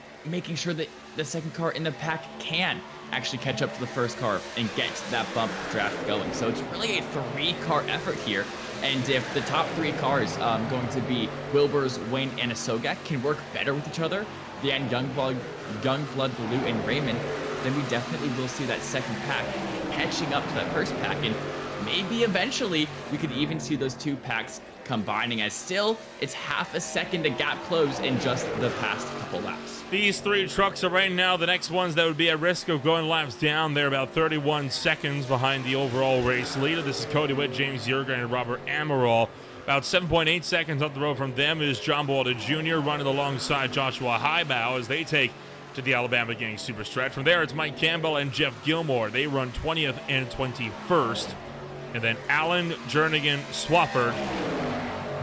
Speaker 2: sure that the second car in the pack can actually catch up to the first car and get that bump draft going. So it's really a 3-car effort here. And if the top 3 cars, going to be Wilbers, Wayne, and Asogak, can work better with each other, then Youngblood, Ballou, and Raymond then we definitely will see that second pack catching up to that first pack, and maybe eventually we could even see those two packs combining, as still it's half a second to gap close in just the past couple laps.
Speaker 1: These three trucks are right now the next ones that would be at risk of going laps down. They're about 31 seconds behind the overall race leader. This is Cody Witt, James Yerger, and Robert Amaral. About 7.8 seconds up the road from them is John Boulder Jr. running alongside Joshua Highbow as they take to the Alabama Gang Super Stretch. From there, it's Mike Campbell and Jeff Gilmore. They run 20th and 21st. And then Allen, Jernigan, Swafford,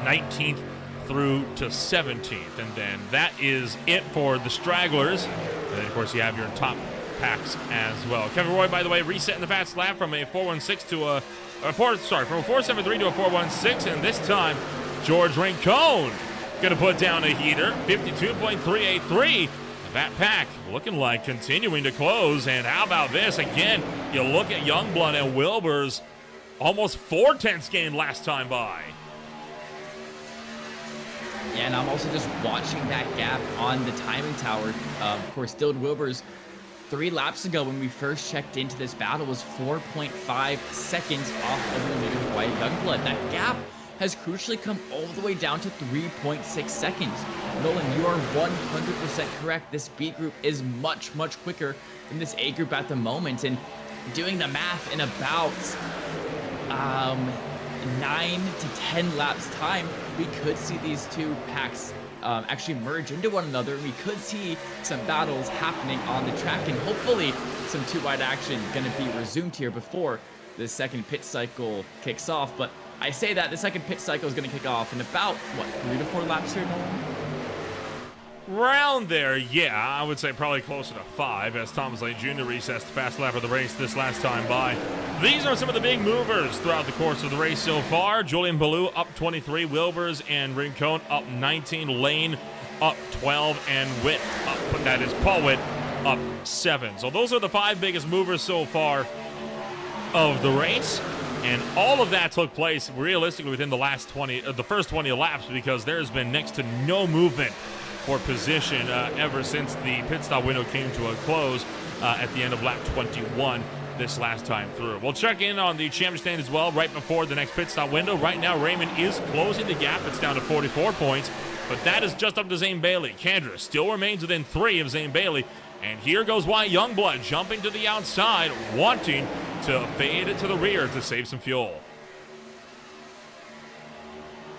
Speaker 1: 19th through to 17th. And then that is it for the stragglers. And then, of course, you have your top packs as well. Kevin Roy, by the way, resetting the fast lap from a 4.16 to a from a 4.73 to a 4.16, and this time George Rincon gonna put down a heater, 52.383. That pack looking like continuing to close. And how about this again? You look at Youngblood and Wilbur's almost 4/10 gain last time by.
Speaker 2: Yeah, and I'm also just watching that gap on the timing tower. Of course, Dylan Wilbur's 3 laps ago when we first checked into this battle was 4.5 seconds off of the leader Wyatt Youngblood. That gap has crucially come all the way down to 3.6 seconds. Nolan, you are 100% correct. This B group is much, much quicker than this A group at the moment. And doing the math, in about 9 to 10 laps time, we could see these two packs actually merge into one another. We could see some battles happening on the track, and hopefully some two-wide action going to be resumed here before the second pit cycle kicks off. But I say that the second pit cycle is going to kick off in about, what, 3 to 4 laps here, Nolan?
Speaker 1: Round there, yeah, I would say probably closer to 5 as Thomas Lane Jr. resets the fast lap of the race this last time by. These are some of the big movers throughout the course of the race so far. Julian Ballou up 23, Wilbers and Rincon up 19, Lane up 12, and Witt up, that is Paul Witt, up 7. So those are the 5 biggest movers so far of the race. And all of that took place realistically within the first 20 laps, because there's been next to no movement for position ever since the pit stop window came to a close at the end of lap 21 this last time through. We'll check in on the championship stand as well right before the next pit stop window. Right now, Raymond is closing the gap. It's down to 44 points, but that is just up to Zane Bailey. Kendra still remains within 3 of Zane Bailey, and here goes Wyatt Youngblood jumping to the outside, wanting to fade it to the rear to save some fuel.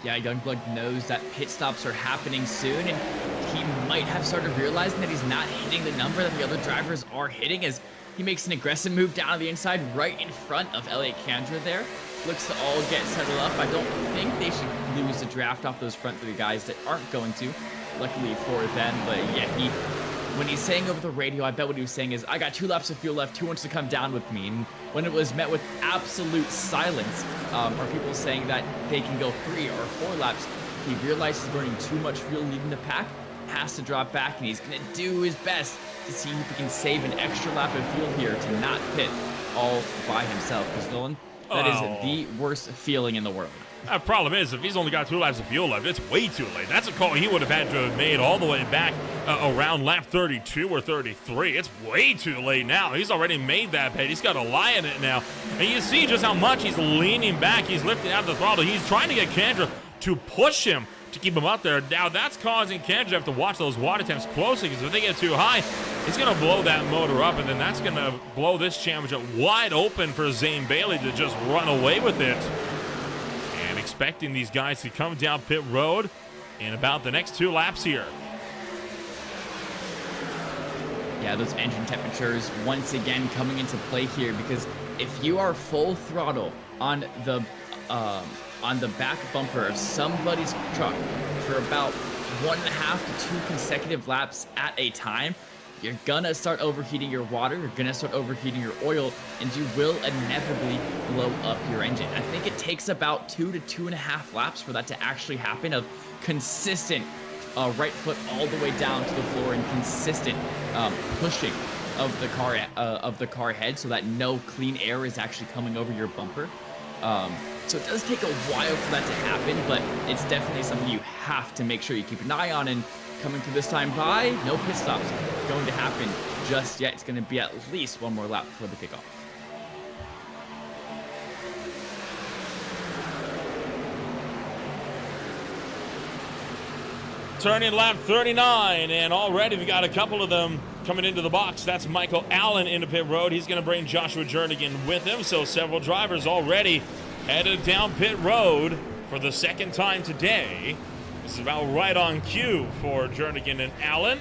Speaker 2: Yeah, Youngblood knows that pit stops are happening soon, and he might have started realizing that he's not hitting the number that the other drivers are hitting, as he makes an aggressive move down the inside right in front of Elliott Kandra there. Looks to all get settled up. I don't think they should lose the draft off those front 3 guys that aren't going to, luckily for them. But yeah, when he's saying over the radio, I bet what he was saying is, I got 2 laps of fuel left, who wants to come down with me? And when it was met with absolute silence, or people saying that they can go 3 or 4 laps, he realizes he's burning too much fuel leading the pack, has to drop back, and he's going to do his best to see if he can save an extra lap of fuel here to not pit all by himself. Because Nolan, that is the worst feeling in the world.
Speaker 1: The problem is, if he's only got 2 laps of fuel left, it's way too late. That's a call he would have had to have made all the way back around lap 32 or 33. It's way too late now. He's already made that pit. He's got a lie in it now. And you see just how much he's leaning back. He's lifting out of the throttle. He's trying to get Kandra to push him to keep him up there. Now that's causing Kandra to have to watch those water temps closely, because if they get too high, it's going to blow that motor up, and then that's going to blow this championship wide open for Zane Bailey to just run away with it. Expecting these guys to come down pit road in about the next 2 laps here.
Speaker 2: Yeah, those engine temperatures once again coming into play here, because if you are full throttle on the back bumper of somebody's truck for about 1.5 to 2 consecutive laps at a time, you're gonna start overheating your water, you're gonna start overheating your oil, and you will inevitably blow up your engine. I think it takes about 2 to 2.5 laps for that to actually happen, of consistent right foot all the way down to the floor and consistent pushing of the car head, so that no clean air is actually coming over your bumper. So it does take a while for that to happen, but it's definitely something you have to make sure you keep an eye on and coming through this time by. No pit stops going to happen just yet. It's going to be at least one more lap before the kickoff.
Speaker 1: Turning lap 39, and already we got a couple of them coming into the box. That's Michael Allen into pit road. He's going to bring Joshua Jernigan with him, so several drivers already headed down pit road for the second time today. This is about right on cue for Jernigan and Allen.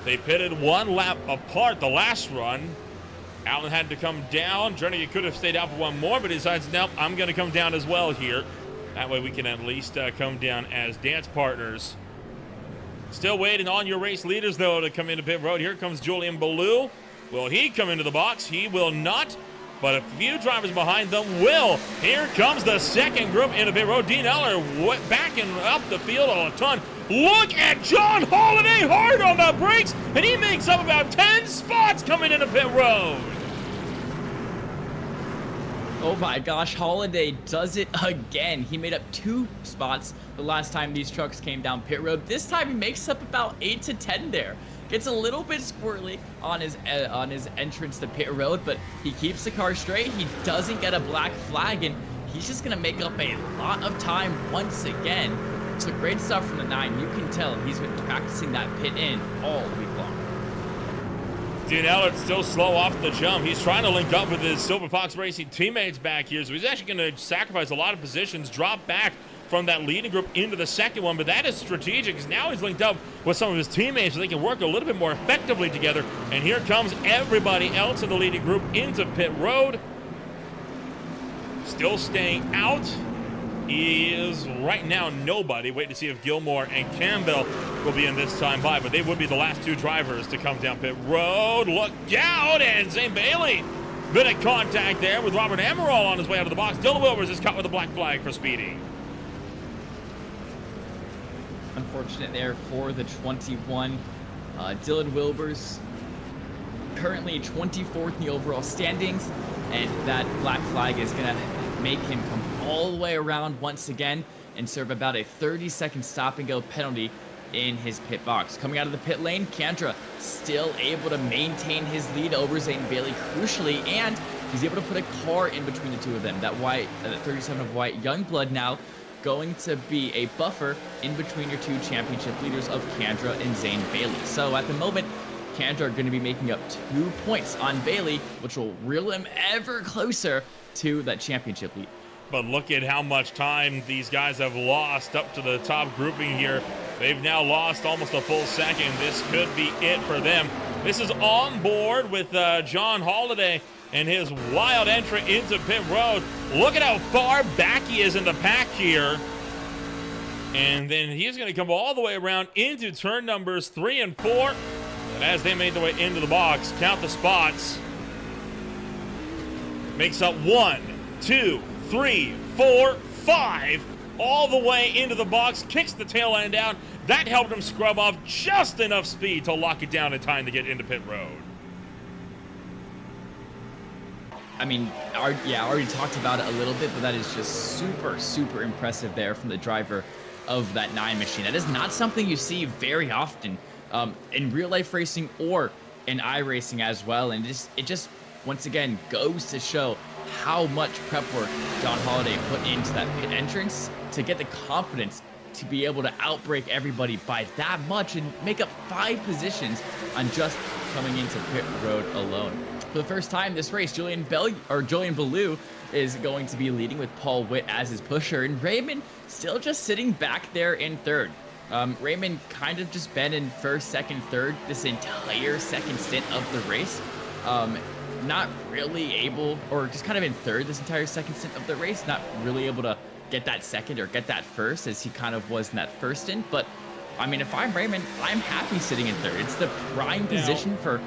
Speaker 1: They pitted one lap apart the last run. Allen had to come down. Jernigan could have stayed out for one more, but he decides, nope, I'm going to come down as well here. That way we can at least come down as dance partners. Still waiting on your race leaders, though, to come into pit road. Here comes Julian Ballou. Will he come into the box? He will not, but a few drivers behind them will. Here comes the second group into pit road. Dean Eller backing up the field a ton. Look at John Holiday hard on the brakes, and he makes up about 10 spots coming into pit road.
Speaker 2: Oh my gosh, Holiday does it again. He made up 2 spots the last time these trucks came down pit road. This time he makes up about 8 to 10 there. Gets a little bit squirrely on his entrance to pit road, but he keeps the car straight. He doesn't get a black flag, and he's just gonna make up a lot of time once again. So great stuff from the 9. You can tell he's been practicing that pit in all week long.
Speaker 1: Dean Ellert's still slow off the jump. He's trying to link up with his Silver Fox Racing teammates back here, so he's actually going to sacrifice a lot of positions, drop back from that leading group into the second one, but that is strategic because now he's linked up with some of his teammates so they can work a little bit more effectively together. And here comes everybody else in the leading group into pit road. Still staying out is right now nobody. Wait to see if Gilmore and Campbell will be in this time by, but they would be the last 2 drivers to come down pit road. Look out, and Zane Bailey. Bit of contact there with Robert Amaral on his way out of the box. Dylan Wilbers is caught with a black flag for speeding.
Speaker 2: Unfortunate there for the 21. Dylan Wilbers currently 24th in the overall standings, and that black flag is going to make him come all the way around once again and serve about a 30-second stop-and-go penalty in his pit box. Coming out of the pit lane, Kendra still able to maintain his lead over Zane Bailey crucially, and he's able to put a car in between the two of them. That 37 of white Youngblood now going to be a buffer in between your 2 championship leaders of Kendra and Zane Bailey. So at the moment, Kendra are going to be making up 2 points on Bailey, which will reel him ever closer to that championship lead.
Speaker 1: But look at how much time these guys have lost up to the top grouping here. They've now lost almost a full second. This could be it for them. This is on board with John Holiday and his wild entry into pit road. Look at how far back he is in the pack here. And then he's going to come all the way around into turn numbers 3 and 4. And as they made their way into the box, count the spots. Makes up 1, 2, 3, 4, 5, all the way into the box, kicks the tail end out. That helped him scrub off just enough speed to lock it down in time to get into pit road.
Speaker 2: I mean, I already talked about it a little bit, but that is just super, super impressive there from the driver of that 9 machine. That is not something you see very often in real life racing or in iRacing as well. And it just once again goes to show how much prep work John Holiday put into that pit entrance to get the confidence to be able to outbrake everybody by that much and make up 5 positions on just coming into pit road alone. For the first time this race, Julian Ballou is going to be leading with Paul Witt as his pusher, and Raymond still just sitting back there in 3rd. Raymond kind of just been in 1st, 2nd, 3rd this entire second stint of the race. Not really able, or just kind of in 3rd this entire second stint of the race, not really able to get that 2nd or get that 1st as he kind of was in that 1st stint. But I mean, if I'm Raymond, I'm happy sitting in 3rd. It's the prime position for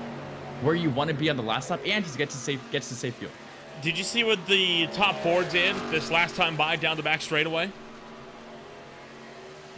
Speaker 2: where you want to be on the last lap, and he gets to safe fuel.
Speaker 1: Did you see what the top 4 did this last time by down the back straightaway?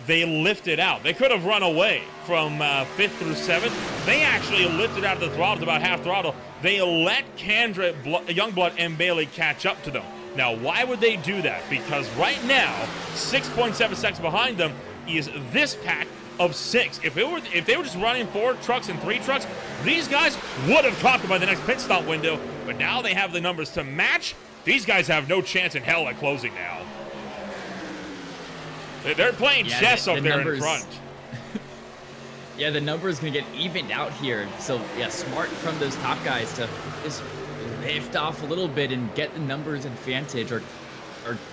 Speaker 1: They lifted out. They could have run away from 5th through 7th. They actually lifted out of the throttle to about half throttle. They let Kendra, Youngblood, and Bailey catch up to them. Now, why would they do that? Because right now, 6.7 seconds behind them is this pack of 6. If they were just running 4 trucks and 3 trucks, these guys would have caught them by the next pit stop window. But now they have the numbers to match. These guys have no chance in hell at closing now. They're playing chess up there in front.
Speaker 2: Yeah, the number is going to get evened out here. So, yeah, smart from those top guys to just lift off a little bit and get the numbers advantage or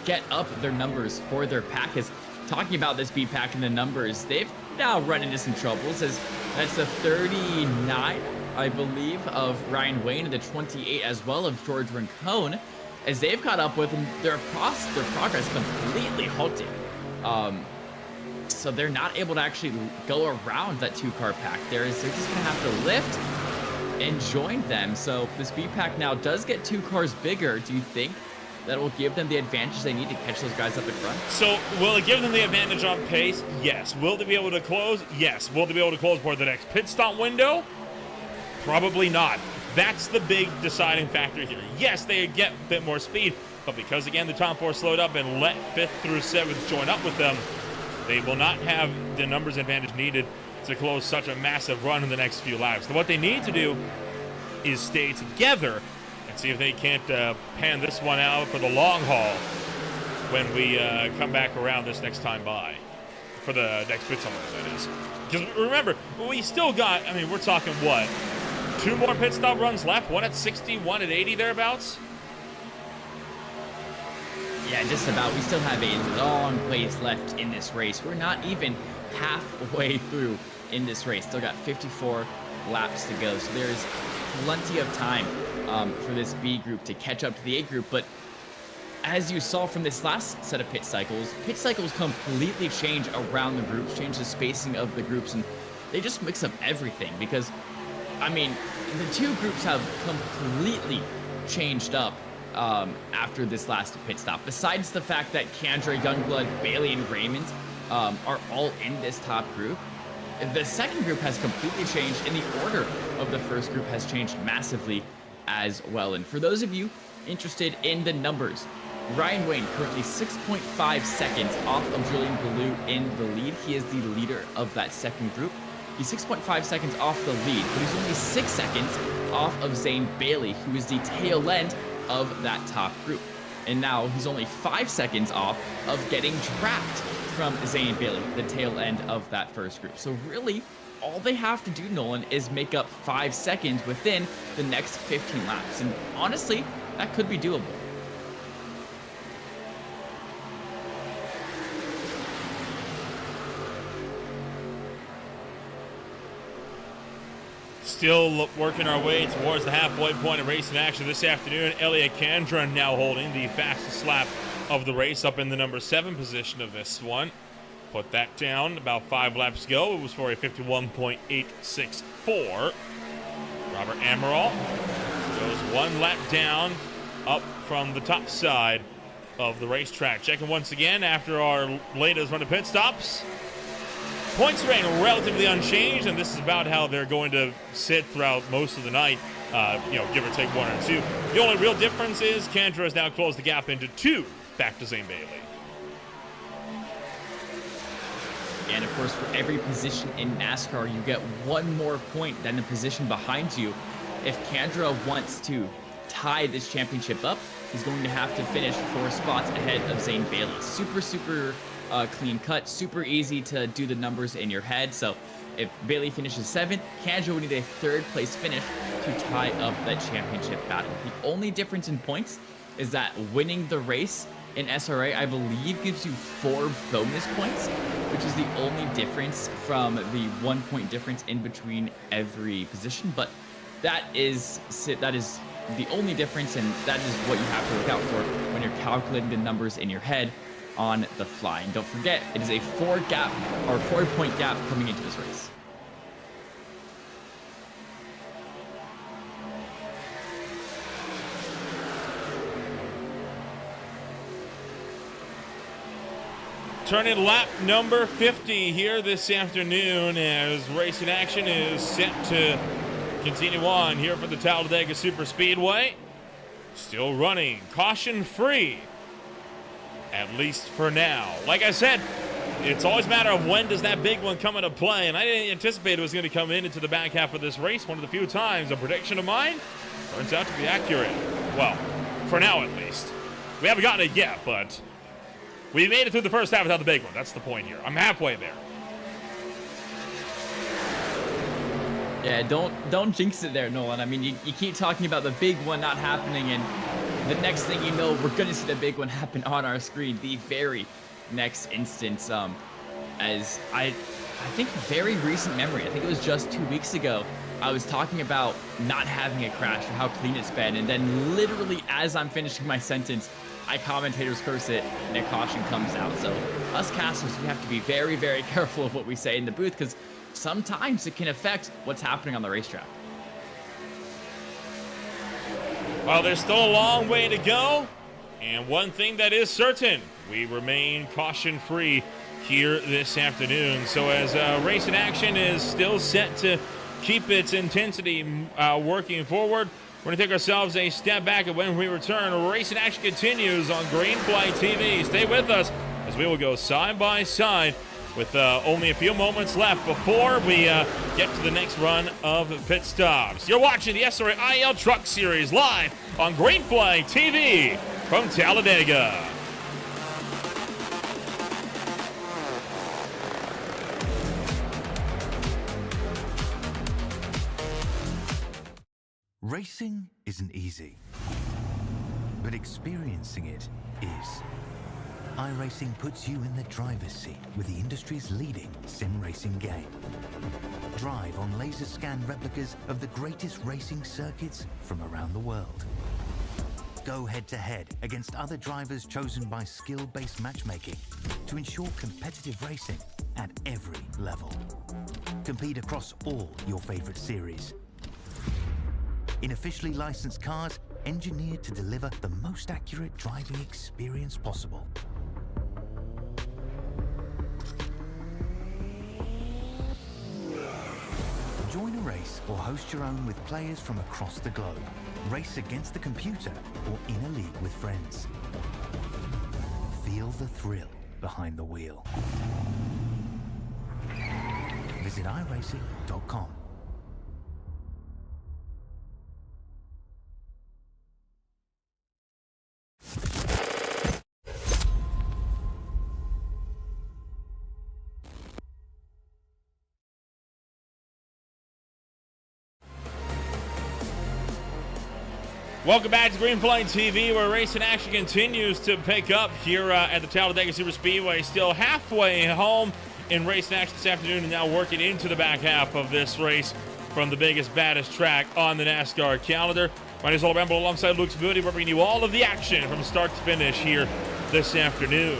Speaker 2: get up their numbers for their pack. Is talking about this B pack and the numbers, they've now run into some troubles as that's the 39, I believe, of Ryan Wayne and the 28 as well of George Rincon, as they've caught up with them. Their progress completely halted. So they're not able to actually go around that 2-car pack. They're just gonna have to lift and join them. So this B pack now does get 2 cars bigger. Do you think that will give them the advantage they need to catch those guys up in front?
Speaker 1: So will it give them the advantage on pace? Yes. Will they be able to close? Yes. Will they be able to close for the next pit stop window? Probably not. That's the big deciding factor here. Yes, they get a bit more speed, but because again the top 4 slowed up and let 5th through 7th join up with them, they will not have the numbers advantage needed to close such a massive run in the next few laps. So what they need to do is stay together and see if they can't pan this one out for the long haul when we come back around this next time by. For the next pit stop, that is. Because remember, we still got, I mean, we're talking what? 2 more pit stop runs left? One at 60, one at 80 thereabouts?
Speaker 2: Yeah, just about. We still have a long ways left in this race. We're not even halfway through in this race. Still got 54 laps to go. So there's plenty of time for this B group to catch up to the A group. But as you saw from this last set of pit cycles completely change around the groups, change the spacing of the groups, and they just mix up everything. Because, I mean, the 2 groups have completely changed up after this last pit stop. Besides the fact that Kendra, Youngblood, Bailey, and Raymond are all in this top group, the second group has completely changed, and the order of the first group has changed massively as well. And for those of you interested in the numbers, Ryan Wayne currently 6.5 seconds off of Julian Ballou in the lead. He is the leader of that second group. He's 6.5 seconds off the lead, but he's only 6 seconds off of Zane Bailey, who is the tail end of that top group. And now he's only 5 seconds off of getting trapped from Zane Bailey, the tail end of that first group. So really, all they have to do, Nolan, is make up 5 seconds within the next 15 laps. And honestly, that could be doable.
Speaker 1: Still working our way towards the halfway point of racing action this afternoon. Elliot Kandron now holding the fastest lap of the race up in the number 7 position of this one. Put that down. About 5 laps to go. It was for a 51.864. Robert Amaral goes 1 lap down up from the top side of the racetrack. Checking once again after our latest run of pit stops. Points remain relatively unchanged, and this is about how they're going to sit throughout most of the night, give or take 1 or 2. The only real difference is Kendra has now closed the gap into 2 back to Zane Bailey.
Speaker 2: And of course, for every position in NASCAR, you get 1 more point than the position behind you. If Kendra wants to tie this championship up, he's going to have to finish 4 spots ahead of Zane Bailey. Super clean cut, super easy to do the numbers in your head. So if Bailey finishes 7th, Kendra would need a 3rd place finish to tie up that championship battle. The only difference in points is that winning the race in SRA, I believe, gives you 4 bonus points, which is the only difference from the 1 point difference in between every position. But that is the only difference, and that is what you have to look out for when you're calculating the numbers in your head on the fly. And don't forget, it is a 4-point gap coming into this race.
Speaker 1: Turning lap number 50 here this afternoon as racing action is set to continue on here for the Talladega Superspeedway. Still running caution free, at least for now. Like I said, it's always a matter of when does that big one come into play, and I didn't anticipate it was going to come into the back half of this race. One of the few times a prediction of mine turns out to be accurate. Well, for now at least. We haven't gotten it yet, but we made it through the first half without the big one. That's the point here. I'm halfway there.
Speaker 2: Yeah, don't jinx it there, Nolan. I mean, you keep talking about the big one not happening, and the next thing you know, we're going to see the big one happen on our screen the very next instance. As I think very recent memory, I think it was just 2 weeks ago, I was talking about not having a crash or how clean it's been, and then literally as I'm finishing my sentence, I commentators curse it, and a caution comes out. So us casters, we have to be very, very careful of what we say in the booth, because sometimes it can affect what's happening on the racetrack.
Speaker 1: Well, there's still a long way to go, and one thing that is certain, we remain caution-free here this afternoon. So as race in action is still set to keep its intensity working forward, we're going to take ourselves a step back, and when we return, race in action continues on Green Flag TV. Stay with us as we will go side by side with only a few moments left before we get to the next run of pit stops. You're watching the SRA IEL Truck Series live on Green Flag TV from Talladega.
Speaker 3: Racing isn't easy, but experiencing it is. iRacing puts you in the driver's seat with the industry's leading sim racing game. Drive on laser scan replicas of the greatest racing circuits from around the world. Go head-to-head against other drivers chosen by skill-based matchmaking to ensure competitive racing at every level. Compete across all your favorite series. In officially licensed cars, engineered to deliver the most accurate driving experience possible. Join a race or host your own with players from across the globe. Race against the computer or in a league with friends. Feel the thrill behind the wheel. Visit iRacing.com.
Speaker 1: Welcome back to Green Flag TV, where racing action continues to pick up here at the Talladega Superspeedway. Still halfway home in racing action this afternoon, and now working into the back half of this race from the biggest, baddest track on the NASCAR calendar. My name is Oliver Ramble alongside Luke Moody. We're bringing you all of the action from start to finish here this afternoon.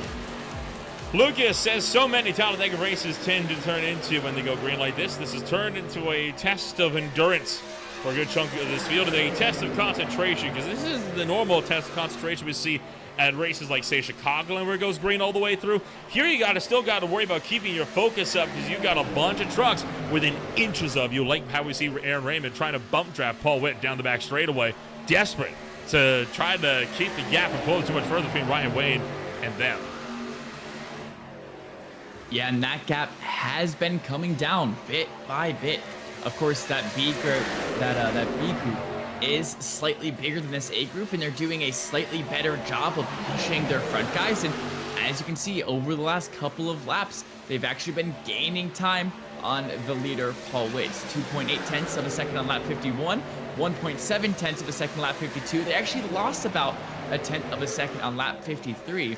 Speaker 1: Lucas says so many Talladega races tend to turn into, when they go green like this, this has turned into a test of endurance for a good chunk of this field, and a test of concentration, because this is the normal test of concentration we see at races like, say, Chicago, where it goes green all the way through. Here you still got to worry about keeping your focus up, because you've got a bunch of trucks within inches of you, like how we see Aaron Raymond trying to bump draft Paul Witt down the back straightaway, desperate to try to keep the gap and pull it too much further between Ryan Wayne and them.
Speaker 2: Yeah, and that gap has been coming down bit by bit. Of course, that B group is slightly bigger than this A group, and they're doing a slightly better job of pushing their front guys. And as you can see, over the last couple of laps, they've actually been gaining time on the leader, Paul Witt. 2.8 tenths of a second on lap 51, 1.7 tenths of a second on lap 52. They actually lost about a tenth of a second on lap 53,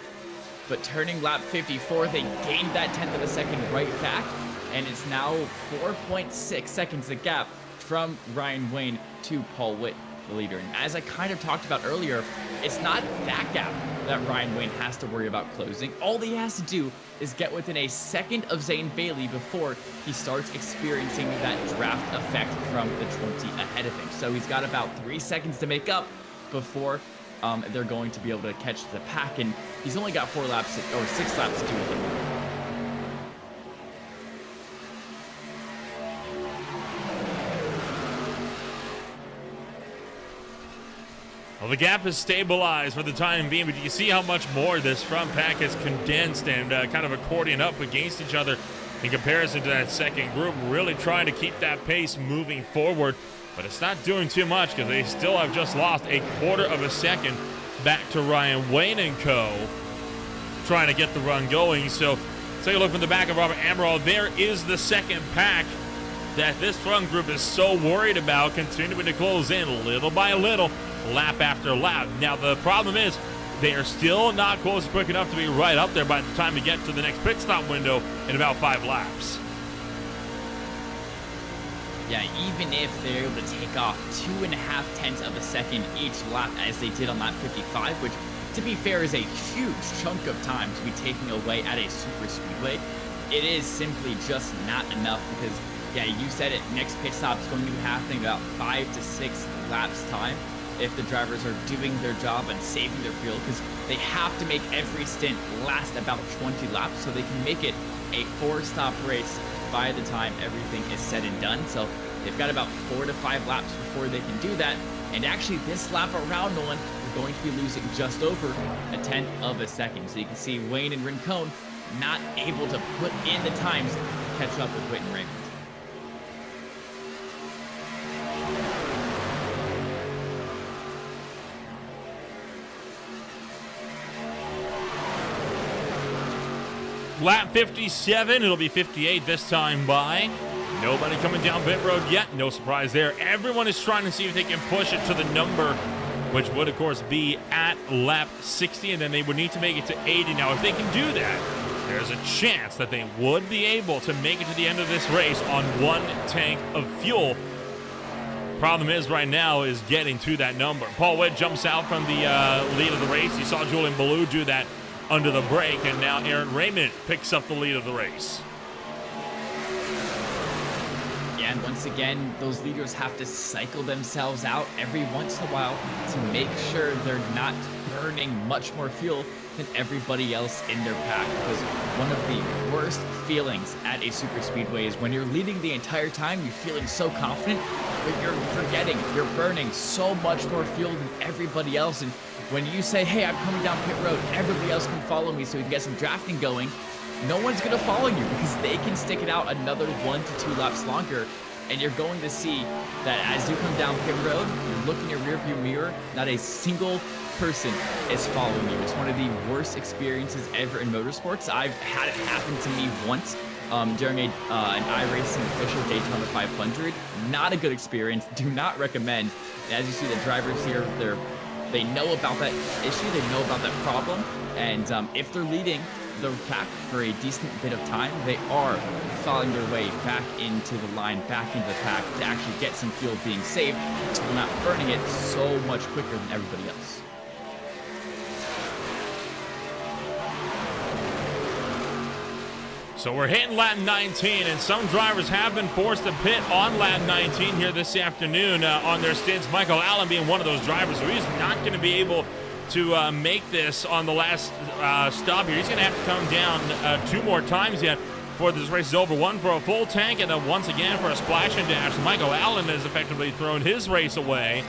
Speaker 2: but turning lap 54, they gained that tenth of a second right back. And it's now 4.6 seconds the gap from Ryan Wayne to Paul Witt, the leader. And as I kind of talked about earlier, it's not that gap that Ryan Wayne has to worry about closing. All he has to do is get within a second of Zane Bailey before he starts experiencing that draft effect from the 20 ahead of him. So he's got about 3 seconds to make up before they're going to be able to catch the pack. And he's only got 6 laps to do it.
Speaker 1: Well, the gap is stabilized for the time being, but you can see how much more this front pack is condensed and kind of accordion up against each other in comparison to that second group. Really trying to keep that pace moving forward, but it's not doing too much because they still have just lost a quarter of a second back to Ryan Wayne and co. trying to get the run going. So take a look from the back of Robert Amaral. There is the second pack that this front group is so worried about, continuing to close in little by little, lap after lap. Now the problem is they are still not close quick enough to be right up there by the time we get to the next pit stop window in about 5 laps.
Speaker 2: Yeah, even if they're able to take off 2.5 tenths of a second each lap as they did on lap 55, which to be fair is a huge chunk of time to be taking away at a super speedway, it is simply just not enough because, yeah, you said it, next pit stop is going to be happening about 5 to 6 laps time if the drivers are doing their job and saving their fuel, because they have to make every stint last about 20 laps so they can make it a 4-stop race by the time everything is said and done. So they've got about 4 to 5 laps before they can do that. And actually this lap around Nolan, we're going to be losing just over 1/10 of a second. So you can see Wayne and Rincon not able to put in the times to catch up with Whit and Raymond.
Speaker 1: Lap 57, it'll be 58 this time by. Nobody coming down pit road yet. No surprise there. Everyone is trying to see if they can push it to the number, which would, of course, be at lap 60, and then they would need to make it to 80. Now, if they can do that, there's a chance that they would be able to make it to the end of this race on 1 tank of fuel. Problem is right now is getting to that number. Paul Witt jumps out from the lead of the race. You saw Julian Ballou do that under the brake, and now Aaron Raymond picks up the lead of the race.
Speaker 2: Yeah, and once again, those leaders have to cycle themselves out every once in a while to make sure they're not burning much more fuel than everybody else in their pack, because one of the worst feelings at a super speedway is when you're leading the entire time, you're feeling so confident, but you're forgetting you're burning so much more fuel than everybody else. And when you say, hey, I'm coming down pit road, everybody else can follow me so we can get some drafting going, no one's going to follow you because they can stick it out another 1 to 2 laps longer. And you're going to see that as you come down pit road, you look in your rearview mirror, not a single person is following you. It's one of the worst experiences ever in motorsports. I've had it happen to me once during an iRacing official Daytona 500. Not a good experience. Do not recommend. And as you see, the drivers here, they know about that issue. They know about that problem. And if they're leading the pack for a decent bit of time, they are following their way back into the line, back into the pack to actually get some fuel being saved, so they're not burning it so much quicker than everybody else.
Speaker 1: So we're hitting lap 19, and some drivers have been forced to pit on lap 19 here this afternoon on their stints. Michael Allen being one of those drivers, so he's not going to be able to make this on the last stop here. He's going to have to come down 2 more times yet before this race is over. One for a full tank, and then once again for a splash and dash. Michael Allen has effectively thrown his race away.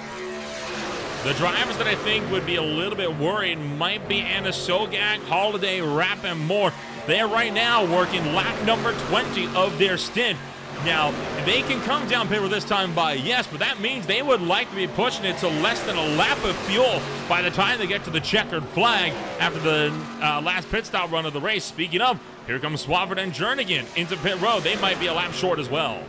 Speaker 1: The drivers that I think would be a little bit worried might be Anna Sogak, Holiday, Rapp, and more. They're right now working lap number 20 of their stint. Now, they can come down pit road this time by, yes, but that means they would like to be pushing it to less than a lap of fuel by the time they get to the checkered flag after the last pit stop run of the race. Speaking of, here comes Swafford and Jernigan into pit road. They might be a lap short as well.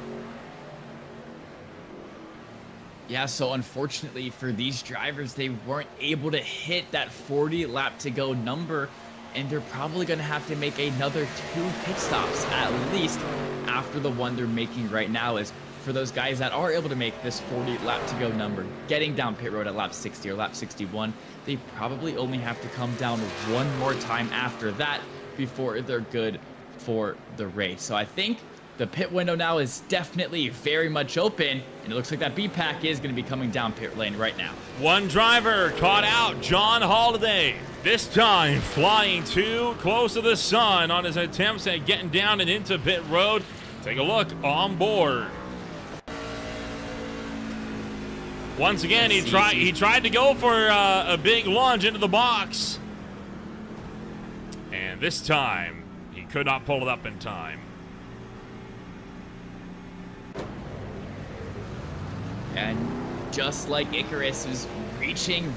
Speaker 2: Yeah, so unfortunately for these drivers, they weren't able to hit that 40 lap to go number, and they're probably going to have to make another 2 pit stops at least after the one they're making right now. Is for those guys that are able to make this 40 lap to go number, getting down pit road at lap 60 or lap 61, they probably only have to come down 1 more time after that before they're good for the race. So I think the pit window now is definitely very much open, and it looks like that B-Pack is going to be coming down pit lane right now.
Speaker 1: One driver caught out, John Holiday. This time flying too close to the sun on his attempts at getting down and into pit road. Take a look on board. Once again, he tried to go for a big lunge into the box. And this time, he could not pull it up in time.
Speaker 2: And just like Icarus was reaching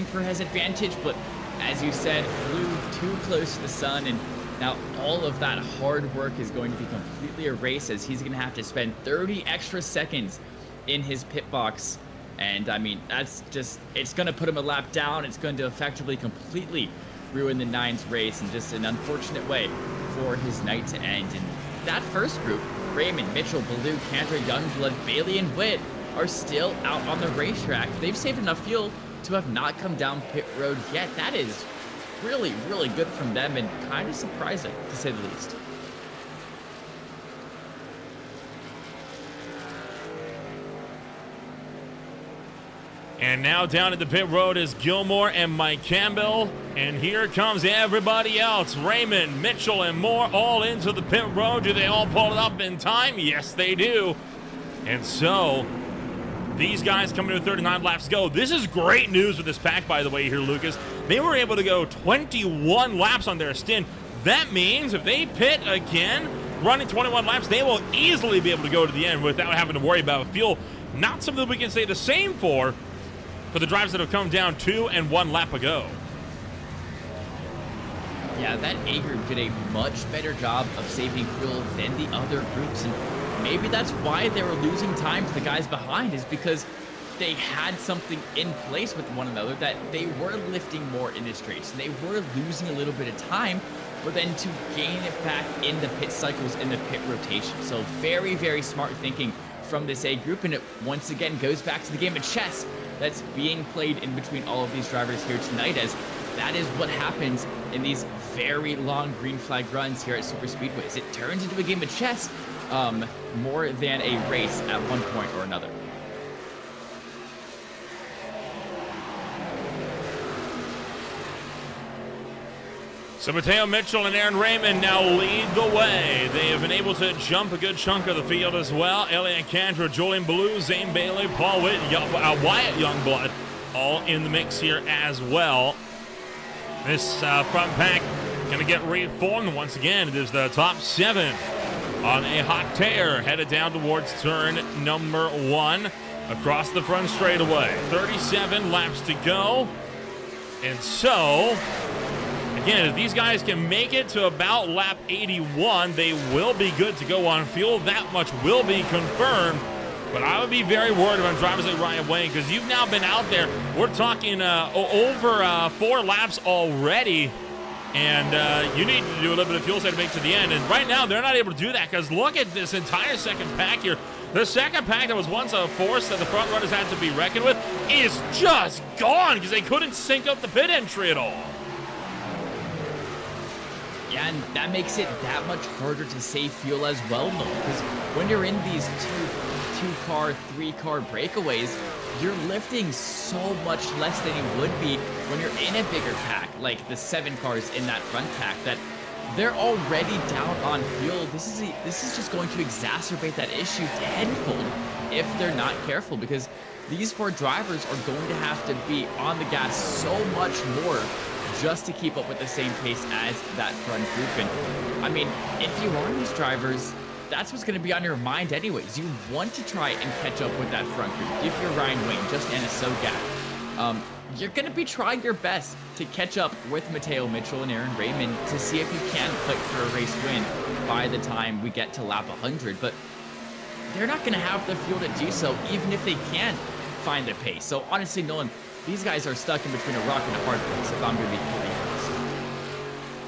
Speaker 2: for his advantage, but as you said, flew too close to the sun, and now all of that hard work is going to be completely erased as he's going to have to spend 30 extra seconds in his pit box. And I mean, that's just, it's going to put him a lap down. It's going to effectively completely ruin the 9's race in just an unfortunate way for his night to end. And that first group, Raymond, Mitchell, Baloo, Kendra, Youngblood, Bailey, and Witt, are still out on the racetrack. They've saved enough fuel to have not come down pit road yet. That is really, really good from them and kind of surprising, to say the least.
Speaker 1: And now down at the pit road is Gilmore and Mike Campbell. And here comes everybody else. Raymond, Mitchell, and more all into the pit road. Do they all pull it up in time? Yes, they do. And so these guys coming to 39 laps to go. This is great news for this pack, by the way, here, Lucas. They were able to go 21 laps on their stint. That means if they pit again, running 21 laps, they will easily be able to go to the end without having to worry about fuel. Not something we can say the same for the drivers that have come down 2 and 1 lap ago.
Speaker 2: Yeah, that A group did a much better job of saving fuel than the other groups, and maybe that's why they were losing time to the guys behind, is because they had something in place with one another, that they were lifting more in this race. They were losing a little bit of time, but then to gain it back in the pit cycles, in the pit rotation. So very, very smart thinking from this A group, and it once again goes back to the game of chess that's being played in between all of these drivers here tonight, as that is what happens in these very long green flag runs here at Super Speedways. It turns into a game of chess more than a race at one point or another.
Speaker 1: So Mateo Mitchell and Aaron Raymond now lead the way. They have been able to jump a good chunk of the field as well. Elliot Kandra, Julian Ballou, Zane Bailey, Paul Witt, Wyatt Youngblood, all in the mix here as well. This front pack going to get reformed once again. It is the top 7 on a hot tear, headed down towards turn number 1 across the front straightaway. 37 laps to go. And so, again, if these guys can make it to about lap 81, they will be good to go on fuel. That much will be confirmed. But I would be very worried about drivers like Ryan Wayne, because you've now been out there. We're talking over 4 laps already. And you need to do a little bit of fuel save to make it to the end. And right now, they're not able to do that, because look at this entire second pack here. The second pack that was once a force that the front runners had to be reckoned with is just gone, because they couldn't sync up the pit entry at all.
Speaker 2: Yeah, and that makes it that much harder to save fuel as well, though, because when you're in these two-car, 3-car breakaways, you're lifting so much less than you would be when you're in a bigger pack, like the 7 cars in that front pack, that they're already down on fuel. This is just going to exacerbate that issue tenfold if they're not careful, because these 4 drivers are going to have to be on the gas so much more just to keep up with the same pace as that front group. And I mean, if you are these drivers, that's what's going to be on your mind anyways. You want to try and catch up with that front group. If you're Ryan Wayne, just Anna Sogak, you're going to be trying your best to catch up with Mateo Mitchell and Aaron Raymond to see if you can fight for a race win by the time we get to lap 100. But they're not going to have the fuel to do so, even if they can find the pace. So honestly, Nolan, these guys are stuck in between a rock and a hard place, if I'm going to be completely honest.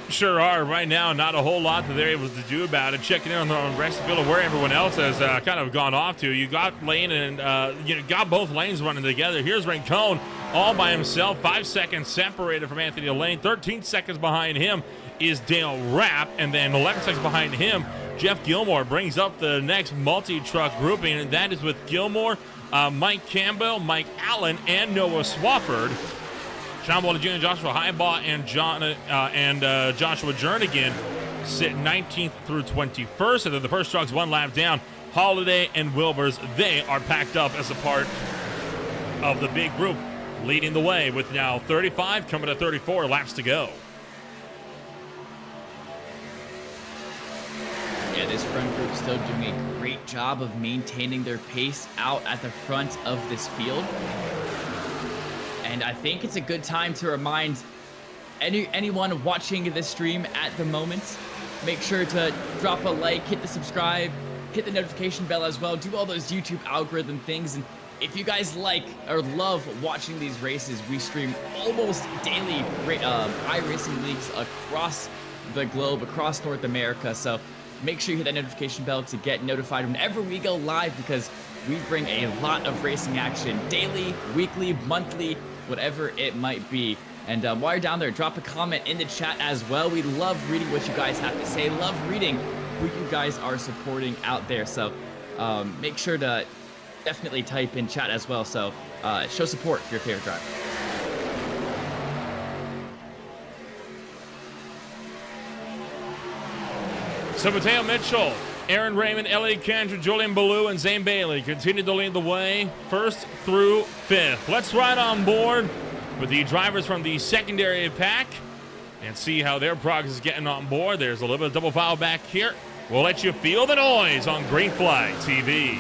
Speaker 1: Sure are. Right now, not a whole lot that they're able to do about it. Checking in on the rest of the field of where everyone else has kind of gone off to. You got Lane and got both lanes running together. Here's Rincon all by himself, 5 seconds separated from Anthony Lane. 13 seconds behind him is Dale Rapp, and then 11 seconds behind him, Jeff Gilmore brings up the next multi-truck grouping, and that is with Gilmore, Mike Campbell, Mike Allen, and Noah Swafford. Sean Walter Jr., Joshua Highbaugh, and Joshua Jernigan sit 19th through 21st, and then the first truck's 1 lap down. Holiday and Wilbers, they are packed up as a part of the big group, leading the way with now 35 coming to 34 laps to go.
Speaker 2: Yeah, this front group still doing a great job of maintaining their pace out at the front of this field. And I think it's a good time to remind anyone watching this stream at the moment, make sure to drop a like, hit the subscribe, hit the notification bell as well, do all those YouTube algorithm things. And if you guys like or love watching these races, we stream almost daily iRacing leagues across the globe, across North America. So make sure you hit that notification bell to get notified whenever we go live, because we bring a lot of racing action daily, weekly, monthly, whatever it might be. And while you're down there, drop a comment in the chat as well. We love reading what you guys have to say, love reading who you guys are supporting out there. So make sure to definitely type in chat as well. So show support for your favorite driver.
Speaker 1: So Mateo Mitchell, Aaron Raymond, Elliott Kendra, Julian Ballou, and Zane Bailey continue to lead the way, first through fifth. Let's ride on board with the drivers from the secondary pack and see how their progress is getting on board. There's a little bit of double file back here. We'll let you feel the noise on Green Flag TV.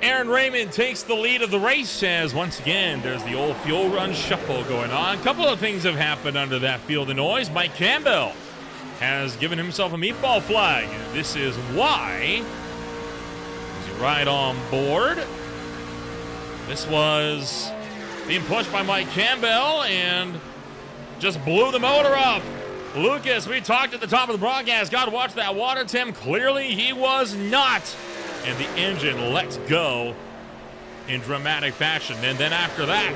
Speaker 1: Aaron Raymond takes the lead of the race as once again there's the old fuel run shuffle going on. A couple of things have happened under that field of noise. Mike Campbell has given himself a meatball flag. This is why. Is he right on board? This was being pushed by Mike Campbell and just blew the motor up. Lucas, we talked at the top of the broadcast, got to watch that water, Tim. Clearly he was not. And the engine lets go in dramatic fashion. And then after that,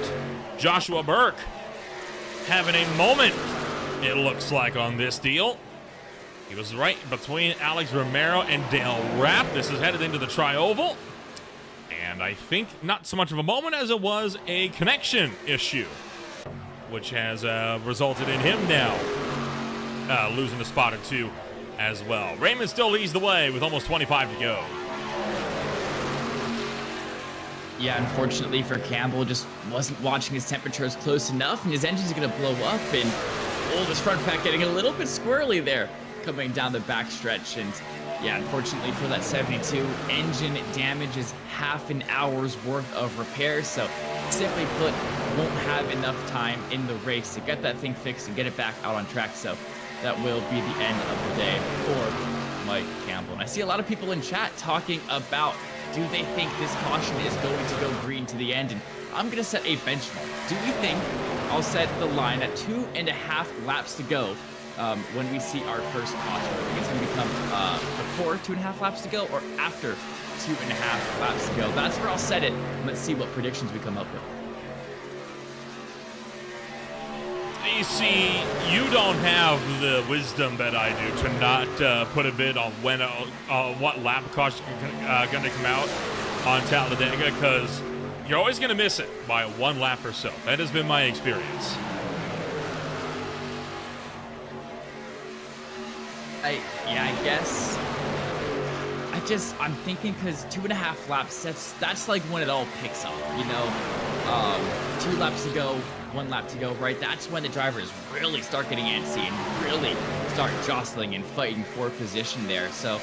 Speaker 1: Joshua Burke having a moment, it looks like, on this deal. He was right between Alex Romero and Dale Rapp. This is headed into the tri-oval. And I think not so much of a moment as it was a connection issue, which has resulted in him now losing a spot or two as well. Raymond still leads the way with almost 25 to go.
Speaker 2: Yeah, unfortunately for Campbell, just wasn't watching his temperatures close enough, and his engine's going to blow up, and his front pack getting a little bit squirrely there coming down the backstretch. And yeah, unfortunately for that 72, engine damage is half an hour's worth of repairs, so simply put, won't have enough time in the race to get that thing fixed and get it back out on track. So that will be the end of the day for Mike Campbell. And I see a lot of people in chat talking about, do they think this caution is going to go green to the end? And I'm going to set a benchmark. Do we think I'll set the line at 2.5 laps to go when we see our first caution? I think it's going to become before 2.5 laps to go or after 2.5 laps to go. That's where I'll set it. Let's see what predictions we come up with.
Speaker 1: You see, you don't have the wisdom that I do to not put a bid on when what lap caution going to come out on Talladega, because you're always going to miss it by 1 lap or so. That has been my experience.
Speaker 2: I guess. I'm thinking because 2.5 laps, that's like when it all picks up, you know? 2 laps to go, 1 lap to go, right? That's when the drivers really start getting antsy and really start jostling and fighting for position there. So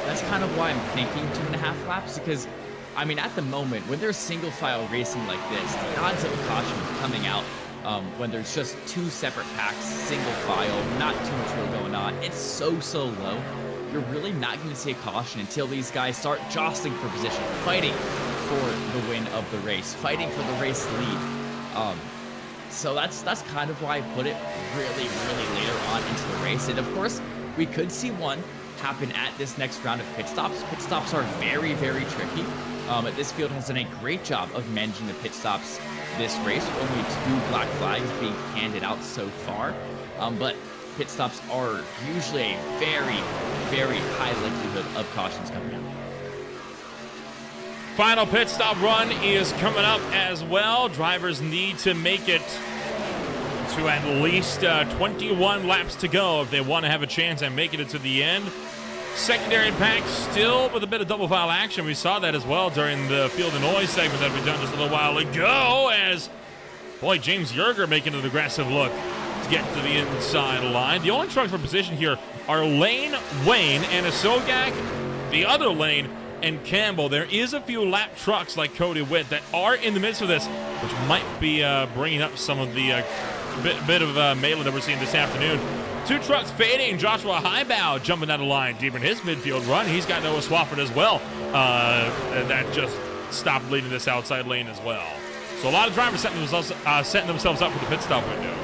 Speaker 2: that's kind of why I'm thinking 2.5 laps, because, I mean, at the moment, when there's single file racing like this, the odds of a caution coming out when there's just 2 separate packs, single file, not too much real going on, it's so low. You're really not going to see a caution until these guys start jostling for position, fighting for the win of the race, fighting for the race lead. So that's kind of why I put it really later on into the race. And of course, we could see one happen at this next round of pit stops. Pit stops are very tricky. This field has done a great job of managing the pit stops this race. Only 2 black flags being handed out so far. But pit stops are usually a very high likelihood of cautions coming out.
Speaker 1: Final pit stop run is coming up as well. Drivers need to make it to at least 21 laps to go if they want to have a chance at making it to the end. Secondary pack still with a bit of double file action. We saw that as well during the field of noise segment that we've done just a little while ago, as boy, James Yerger making an aggressive look to get to the inside line. The only trucks for position here are Lane, Wayne, and Asogak. The other Lane and Campbell. There is a few lap trucks like Cody Witt that are in the midst of this, which might be bringing up some of the bit of melee that we're seeing this afternoon. 2 trucks fading. Joshua Highbow jumping down the line deep in his midfield run. He's got Noah Swafford as well. That just stopped leading this outside lane as well. So a lot of drivers setting themselves up for the pit stop window.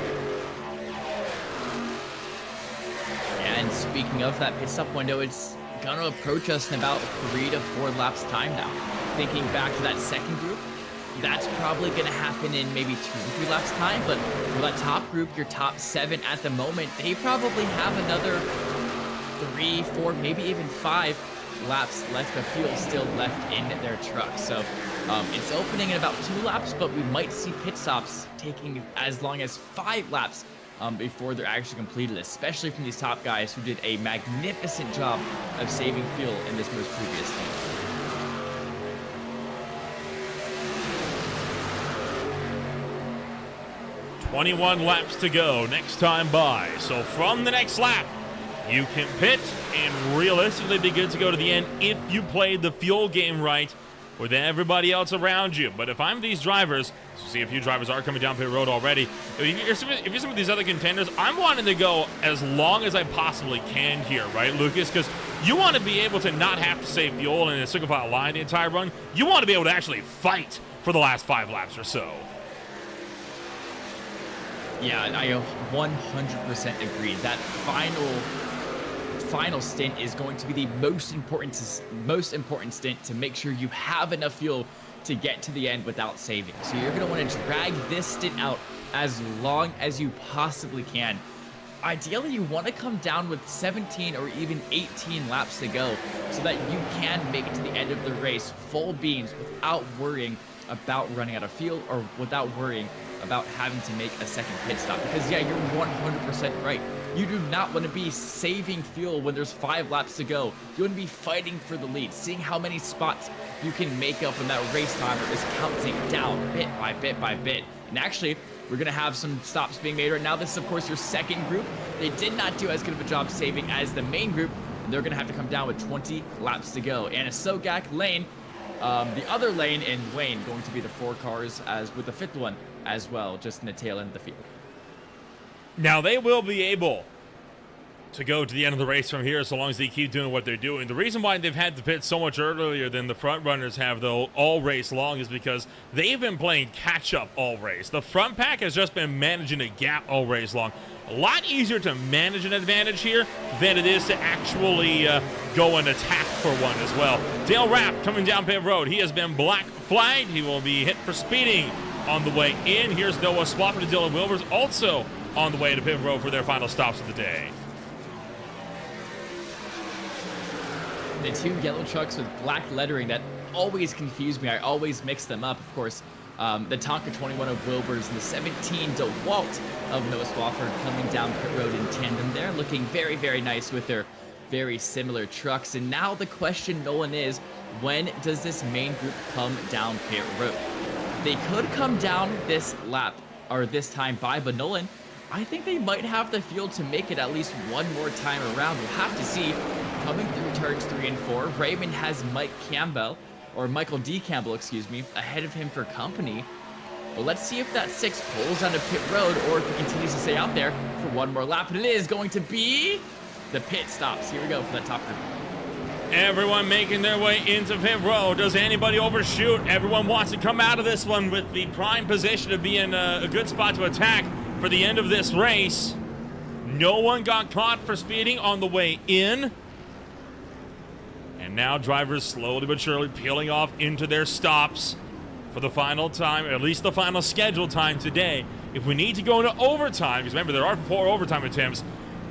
Speaker 2: And speaking of that pit stop window, it's going to approach us in about 3 to 4 laps time now. Thinking back to that second group, that's probably going to happen in maybe 2 or 3 laps time, but for that top group, your top 7 at the moment, they probably have another 3, 4, maybe even 5 laps left of fuel still left in their truck. So it's opening in about 2 laps, but we might see pit stops taking as long as 5 laps before they're actually completed, especially from these top guys who did a magnificent job of saving fuel in this most previous thing.
Speaker 1: 21 laps to go next time by. So from the next lap, you can pit and realistically be good to go to the end if you played the fuel game right with everybody else around you. But if I'm these drivers, see a few drivers are coming down pit road already. If you're some of these other contenders, I'm wanting to go as long as I possibly can here, right, Lucas? Because you want to be able to not have to save fuel in a single file line the entire run. You want to be able to actually fight for the last 5 laps or so.
Speaker 2: Yeah, I 100% agree. That final stint is going to be the most important stint to make sure you have enough fuel to get to the end without saving. So you're going to want to drag this stint out as long as you possibly can. Ideally, you want to come down with 17 or even 18 laps to go so that you can make it to the end of the race full beans without worrying about running out of fuel or without worrying about having to make a second pit stop. Because yeah, you're 100% right. You do not want to be saving fuel when there's 5 laps to go. You want to be fighting for the lead, seeing how many spots you can make up when that race timer is counting down bit by bit by bit. And actually, we're going to have some stops being made right now. This is, of course, your second group. They did not do as good of a job saving as the main group, and they're going to have to come down with 20 laps to go. And a Sogak lane, the other lane in Wayne, going to be the 4 cars as with the 5th one as well, just in the tail end of the field.
Speaker 1: Now, they will be able to go to the end of the race from here so long as they keep doing what they're doing. The reason why they've had to pit so much earlier than the front runners have, though, all race long is because they've been playing catch-up all race. The front pack has just been managing a gap all race long. A lot easier to manage an advantage here than it is to actually go and attack for one as well. Dale Rapp coming down pit road. He has been black flagged. He will be hit for speeding on the way in. Here's Noah Swafford and Dylan Wilbers also on the way to pit road for their final stops of the day.
Speaker 2: The 2 yellow trucks with black lettering that always confuse me. I always mix them up, of course. The Tonka 21 of Wilbers and the 17 DeWalt of Noah Swafford coming down pit road in tandem there, looking very, very nice with their very similar trucks. And now the question, Nolan, is when does this main group come down pit road? They could come down this lap or this time by, but Nolan, I think they might have the fuel to make it at least one more time around. We'll have to see. Coming through turns 3 and 4, Raymond has Michael D. Campbell, excuse me, ahead of him for company. But let's see if that 6 pulls onto pit road or if he continues to stay out there for one more lap. And it is going to be the pit stops. Here we go for that top group.
Speaker 1: Everyone making their way into pit road. Does anybody overshoot? Everyone wants to come out of this one with the prime position to be in a good spot to attack for the end of this race. No one got caught for speeding on the way in. And now drivers slowly but surely peeling off into their stops for the final time, or at least the final scheduled time today. If we need to go into overtime, because remember there are 4 overtime attempts,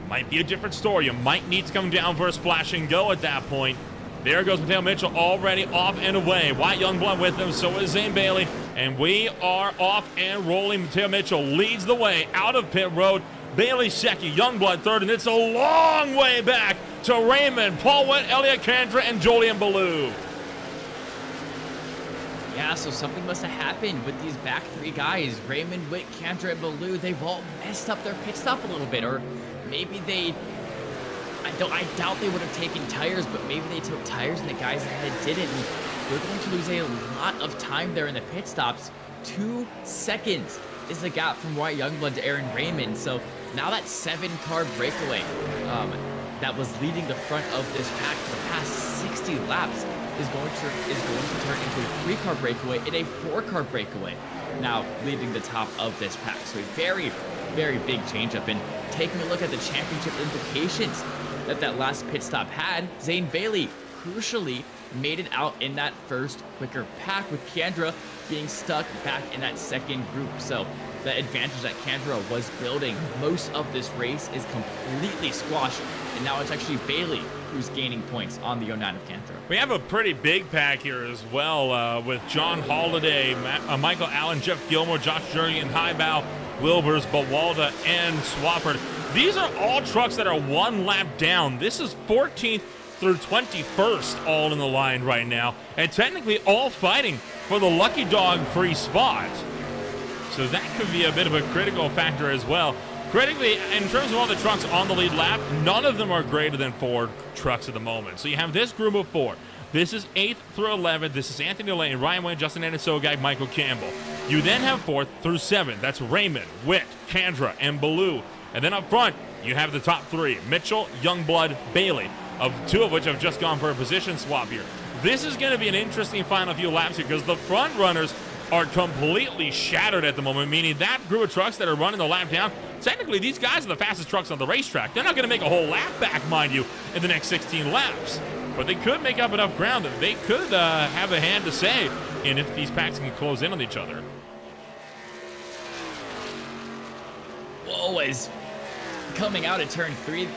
Speaker 1: might be a different story. You might need to come down for a splash and go at that point. There goes Mateo Mitchell already off and away. Wyatt Youngblood with him, so is Zane Bailey. And we are off and rolling. Mateo Mitchell leads the way out of pit road. Bailey second, Youngblood third, and it's a long way back to Raymond, Paul Witt, Elliot Kandra, and Jolyon Ballou.
Speaker 2: Yeah, so something must have happened with these back 3 guys. Raymond, Witt, Kandra, and Ballou, they've all messed up their pit stop a little bit, or maybe I doubt they would have taken tires, but maybe they took tires and the guys ahead didn't. And they're going to lose a lot of time there in the pit stops. 2 seconds is the gap from Wyatt Youngblood to Aaron Raymond. So now that 7-car breakaway that was leading the front of this pack for the past 60 laps is going to turn into a 3-car breakaway and a 4-car breakaway now leaving the top of this pack. So a very, very big change up. And taking a look at the championship implications that last pit stop had, Zane Bailey crucially made it out in that first quicker pack, with Kandra being stuck back in that second group. So the advantage that Kandra was building most of this race is completely squashed, and now it's actually Bailey who's gaining points on the 09 of Kandra.
Speaker 1: We have a pretty big pack here as well, with John Holliday, Michael Allen, Jeff Gilmore, Josh Jurgen, Highbow, Wilbers, Bawalda, and Swafford. These are all trucks that are 1 lap down. This is 14th through 21st all in the line right now, and technically all fighting for the lucky dog free spot. So that could be a bit of a critical factor as well. Critically, in terms of all the trucks on the lead lap, none of them are greater than 4 trucks at the moment. So you have this group of 4. This is 8th through 11th. This is Anthony Lane, Ryan Wayne, Justin Anasogai, Michael Campbell. You then have 4th through 7th. That's Raymond, Witt, Kandra, and Baloo. And then up front, you have the top 3, Mitchell, Youngblood, Bailey, of 2 of which have just gone for a position swap here. This is going to be an interesting final few laps here because the front runners are completely shattered at the moment, meaning that group of trucks that are running the lap down, technically these guys are the fastest trucks on the racetrack. They're not going to make a whole lap back, mind you, in the next 16 laps. But they could make up enough ground that they could have a hand to say in if these packs can close in on each other.
Speaker 2: Whoa, as coming out of turn 2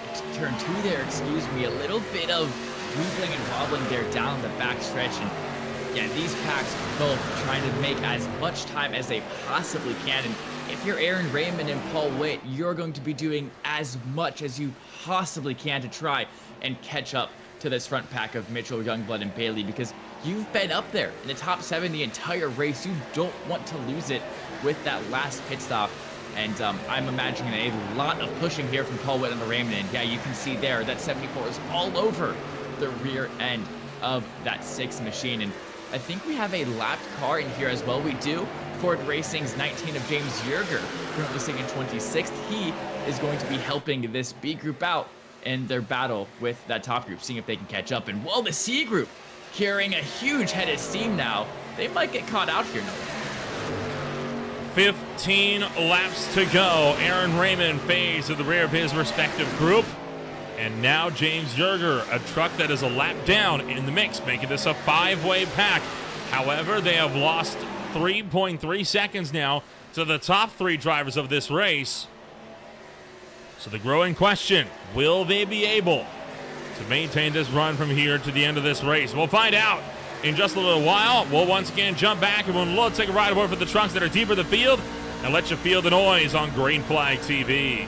Speaker 2: there, excuse me, a little bit of wobbling and wobbling there down the backstretch. And yeah, these packs are both trying to make as much time as they possibly can. And if you're Aaron Raymond and Paul Witt, you're going to be doing as much as you possibly can to try and catch up to this front pack of Mitchell, Youngblood, and Bailey, because you've been up there in the top 7 the entire race. You don't want to lose it with that last pit stop. And I'm imagining a lot of pushing here from Paul Witt on the Raymond. And yeah, you can see there that 74 is all over the rear end of that 6 machine. And I think we have a lapped car in here as well. We do. Ford Racing's 19 of James Yerger, currently sitting in 26th. He is going to be helping this B group out in their battle with that top group, seeing if they can catch up. And well, the C group carrying a huge head of steam now. They might get caught out here, Noah.
Speaker 1: 15 laps to go. Aaron Raymond fades to the rear of his respective group. And now James Yerger, a truck that is a lap down in the mix, making this a 5-way pack. However, they have lost 3.3 seconds now to the top 3 drivers of this race. So the growing question, will they be able to maintain this run from here to the end of this race? We'll find out in just a little while. We'll once again jump back and we'll take a ride aboard for the trucks that are deeper the field and let you feel the noise on Green Flag TV.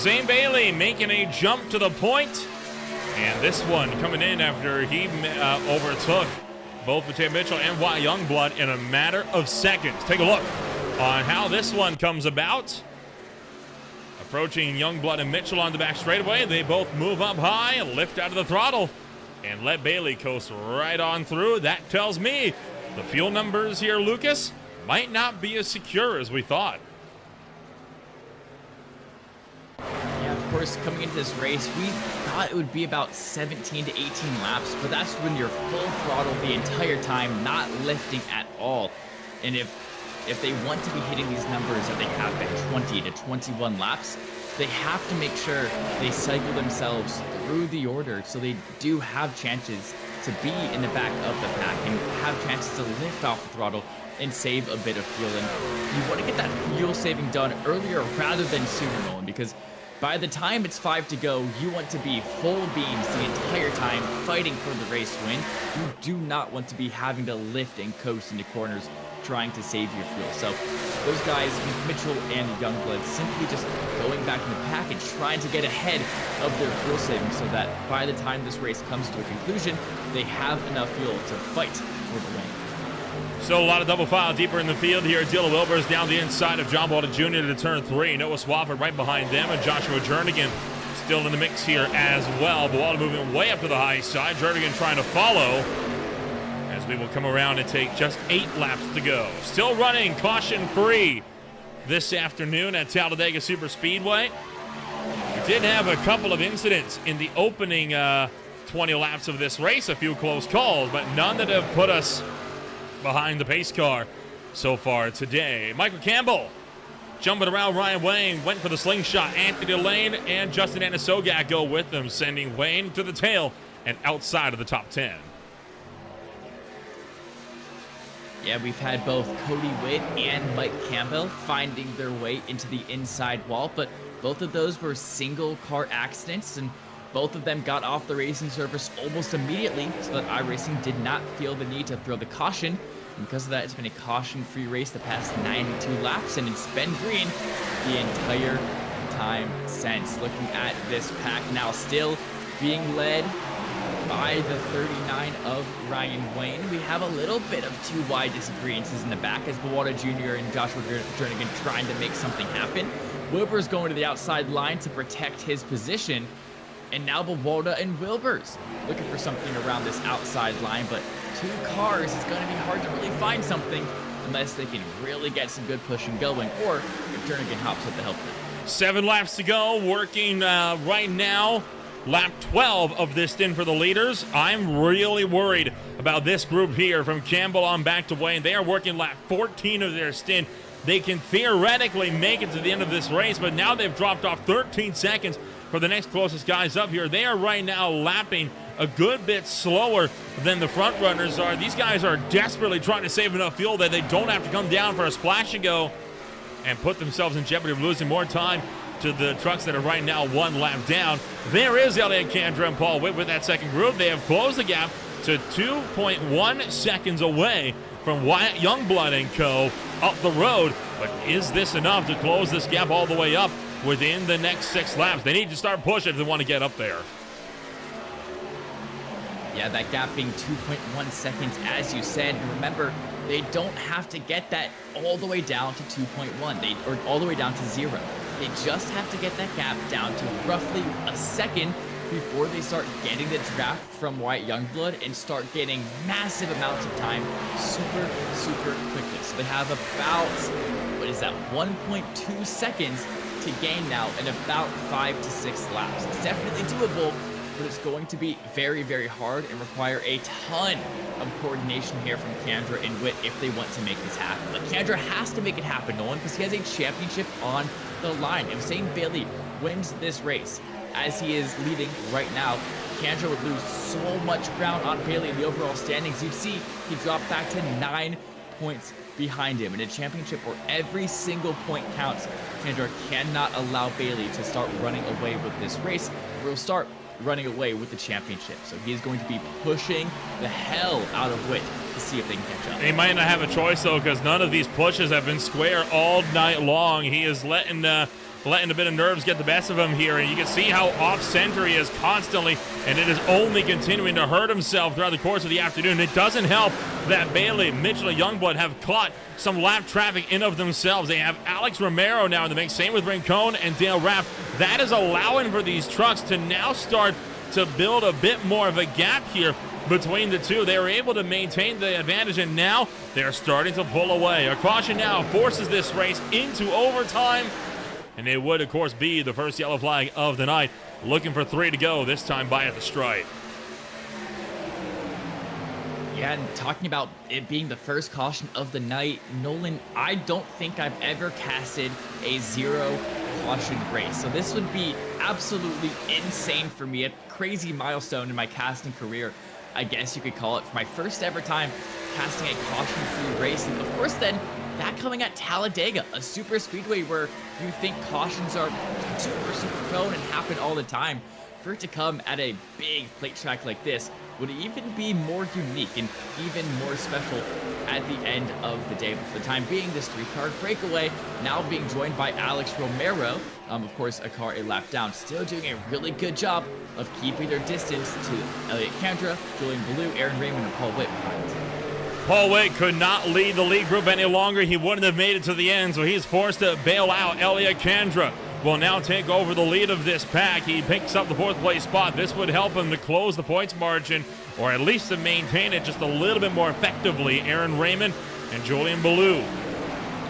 Speaker 1: Zane Bailey making a jump to the point. And this one coming in after he overtook both Mateo Mitchell and Wyatt Youngblood in a matter of seconds. Take a look on how this one comes about. Approaching Youngblood and Mitchell on the back straightaway. They both move up high and lift out of the throttle and let Bailey coast right on through. That tells me the fuel numbers here, Lucas, might not be as secure as we thought.
Speaker 2: Yeah, of course, coming into this race, we thought it would be about 17 to 18 laps, but that's when you're full throttle the entire time, not lifting at all. And if they want to be hitting these numbers that they have been 20 to 21 laps, they have to make sure they cycle themselves through the order so they do have chances to be in the back of the pack and have chances to lift off the throttle and save a bit of fuel. And you want to get that fuel saving done earlier rather than sooner, Nolan, because by the time it's 5 to go, you want to be full beams the entire time fighting for the race win. You do not want to be having to lift and coast into corners trying to save your fuel. So those guys, Mitchell and Youngblood, simply just going back in the package, trying to get ahead of their fuel savings so that by the time this race comes to a conclusion, they have enough fuel to fight for the win.
Speaker 1: Still a lot of double file deeper in the field here. Dylan Wilbur's down the inside of John Bolton Jr. to turn 3. Noah Swafford right behind them, and Joshua Jernigan still in the mix here as well. Bawada moving way up to the high side. Jernigan trying to follow, as we will come around and take just 8 laps to go. Still running caution-free this afternoon at Talladega Super Speedway. We did have a couple of incidents in the opening 20 laps of this race, a few close calls, but none that have put us behind the pace car so far today. Michael Campbell jumping around Ryan Wayne, went for the slingshot. Anthony Lane and Justin Anisogak go with them, sending Wayne to the tail and outside of the top 10.
Speaker 2: Yeah, we've had both Cody Witt and Mike Campbell finding their way into the inside wall, but both of those were single car accidents, and both of them got off the racing surface almost immediately, so that iRacing did not feel the need to throw the caution. And because of that, it's been a caution-free race the past 92 laps, and it's been green the entire time since. Looking at this pack now, still being led by the 39 of Ryan Wayne. We have a little bit of two wide disagreements in the back as Bawada Jr. and Joshua Jernigan trying to make something happen. Wilbur's going to the outside line to protect his position. And now Bawada and Wilbur's looking for something around this outside line, but 2 cars is going to be hard to really find something unless they can really get some good pushing going, or if Jernigan hops with the help now.
Speaker 1: 7 laps to go, working right now. Lap 12 of this stint for the leaders. I'm really worried about this group here from Campbell on back to Wayne. They are working lap 14 of their stint. They can theoretically make it to the end of this race, but now they've dropped off 13 seconds for the next closest guys up here. They are right now lapping a good bit slower than the front runners are. These guys are desperately trying to save enough fuel that they don't have to come down for a splash and go and put themselves in jeopardy of losing more time to the trucks that are right now 1 lap down. There is Elliott Kandra and Paul Witt with that second group. They have closed the gap to 2.1 seconds away from Wyatt Youngblood and co. up the road. But is this enough to close this gap all the way up within the next 6 laps? They need to start pushing if they want to get up there.
Speaker 2: Yeah, that gap being 2.1 seconds, as you said. And remember, they don't have to get that all the way down to 2.1, or all the way down to 0. They just have to get that gap down to roughly a second before they start getting the draft from Wyatt Youngblood and start getting massive amounts of time super, super quickly. So they have about, 1.2 seconds to gain now in about 5 to 6 laps. It's definitely doable, but it's going to be very, very hard and require a ton of coordination here from Kandra and Witt if they want to make this happen. But Kandra has to make it happen, Nolan, because he has a championship on the line. If Zane Bailey wins this race, as he is leading right now, Kandra would lose so much ground on Bailey in the overall standings. You'd see he dropped back to 9 points behind him in a championship where every single point counts. Kandra cannot allow Bailey to start running away with this race. We'll start running away with the championship. So he is going to be pushing the hell out of Witt to see if they can catch up.
Speaker 1: He might not have a choice, though, because none of these pushes have been square all night long. He is letting letting a bit of nerves get the best of him here. And you can see how off-center he is constantly, and it is only continuing to hurt himself throughout the course of the afternoon. It doesn't help that Bailey, Mitchell, and Youngblood have caught some lap traffic in of themselves. They have Alex Romero now in the mix, same with Rincon and Dale Rapp. That is allowing for these trucks to now start to build a bit more of a gap here between the two. They were able to maintain the advantage, and now they're starting to pull away. A caution now forces this race into overtime, and it would, of course, be the first yellow flag of the night. Looking for 3 to go, this time by at the stripe.
Speaker 2: Yeah, and talking about it being the first caution of the night, Nolan, I don't think I've ever casted a 0 caution race. So this would be absolutely insane for me, a crazy milestone in my casting career, I guess you could call it, for my first ever time casting a caution-free race. And of course then, that coming at Talladega, a super speedway where you think cautions are super prone and happen all the time. For it to come at a big plate track like this would even be more unique and even more special at the end of the day. But for the time being, this 3-car breakaway now being joined by Alex Romero, of course a car a lap down, still doing a really good job of keeping their distance to Elliott Kandra, Julian Ballou, Aaron Raymond, and Paul Witt behind.
Speaker 1: Paul Witt could not lead the lead group any longer. He wouldn't have made it to the end, so he's forced to bail out. Elliott Kandra will now take over the lead of this pack. He picks up the 4th place spot. This would help him to close the points margin, or at least to maintain it just a little bit more effectively. Aaron Raymond and Julian Ballou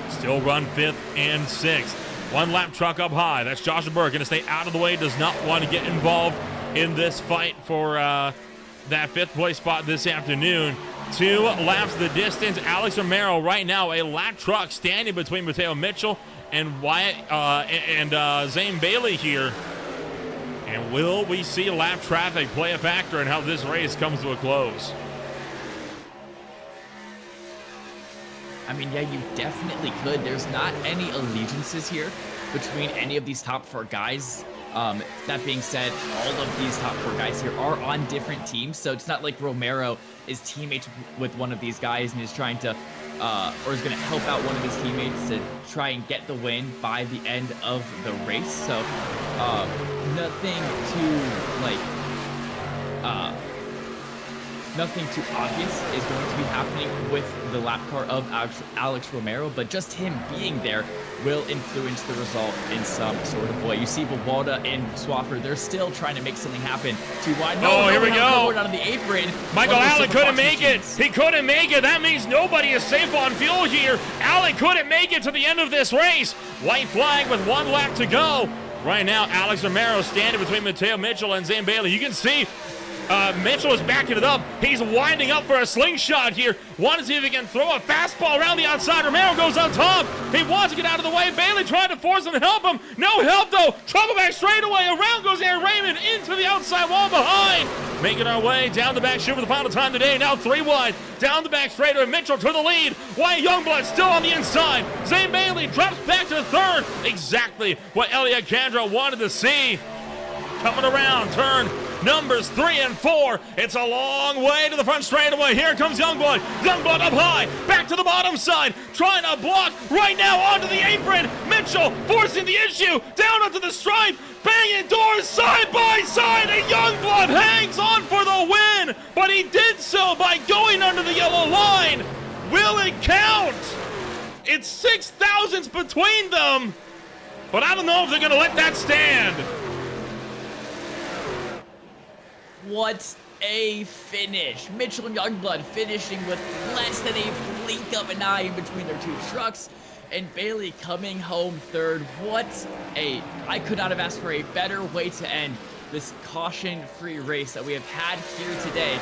Speaker 1: still run 5th and 6th. 1 lap truck up high. That's Joshua Burke, going to stay out of the way. Does not want to get involved in this fight for that 5th place spot this afternoon. 2 laps the distance. Alex Romero right now, a lap truck standing between Mateo Mitchell and Wyatt Zane Bailey here. And will we see lap traffic play a factor in how this race comes to a close?
Speaker 2: I mean, yeah, you definitely could. There's not any allegiances here between any of these top 4 guys. That being said, all of these top 4 guys here are on different teams, so it's not like Romero is teammates with one of these guys and is trying to, or is going to help out one of his teammates to try and get the win by the end of the race. So, nothing too obvious is going to be happening with the lap car of Alex Romero, but just him being there will influence the result in some sort of way. You see Bawalda and Swafford, they're still trying to make something happen. Too wide.
Speaker 1: No, here we go.
Speaker 2: Out of the apron.
Speaker 1: Michael Allen couldn't make it. He couldn't make it. That means nobody is safe on fuel here. Allen couldn't make it to the end of this race. White flag with 1 lap to go. Right now, Alex Romero standing between Mateo Mitchell and Zane Bailey. You can see Mitchell is backing it up. He's winding up for a slingshot here. Want to see if he can throw a fastball around the outside. Romero goes on top. He wants to get out of the way. Bailey trying to force him to help him. No help though. Trouble back straightaway. Around goes Aaron Raymond into the outside wall behind. Making our way down the back chute for the final time today. Now 3 wide. Down the back straightaway. Mitchell to the lead. Wyatt Youngblood still on the inside. Zane Bailey drops back to the 3rd. Exactly what Elliott Kandra wanted to see. Coming around turn numbers 3 and 4. It's a long way to the front straightaway. Here comes Youngblood. Youngblood up high. Back to the bottom side. Trying to block right now onto the apron. Mitchell forcing the issue. Down onto the stripe. Banging doors side by side. And Youngblood hangs on for the win. But he did so by going under the yellow line. Will it count? It's 6 thousandths between them. But I don't know if they're going to let that stand.
Speaker 2: What a finish. Mitchell and Youngblood finishing with less than a blink of an eye in between their 2 trucks. And Bailey coming home 3rd. I could not have asked for a better way to end this caution-free race that we have had here today.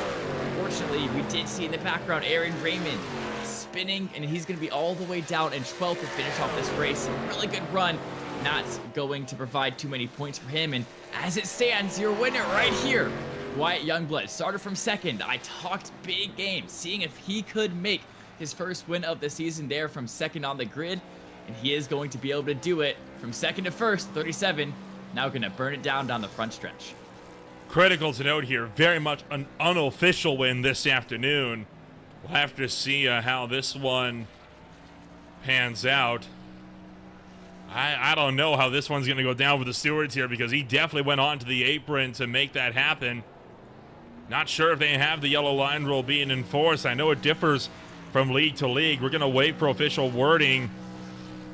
Speaker 2: Unfortunately, we did see in the background Aaron Raymond spinning, and he's going to be all the way down in 12th to finish off this race. A really good run. Not going to provide too many points for him. And as it stands, your winner right here, Wyatt Youngblood, started from 2nd. I talked big game, seeing if he could make his first win of the season there from 2nd on the grid, and he is going to be able to do it from 2nd to 1st, 37. Now going to burn it down the front stretch.
Speaker 1: Critical to note here, very much an unofficial win this afternoon. We'll have to see how this one pans out. I don't know how this one's going to go down with the stewards here, because he definitely went on to the apron to make that happen. Not sure if they have the yellow line rule being enforced. I know it differs from league to league. We're going to wait for official wording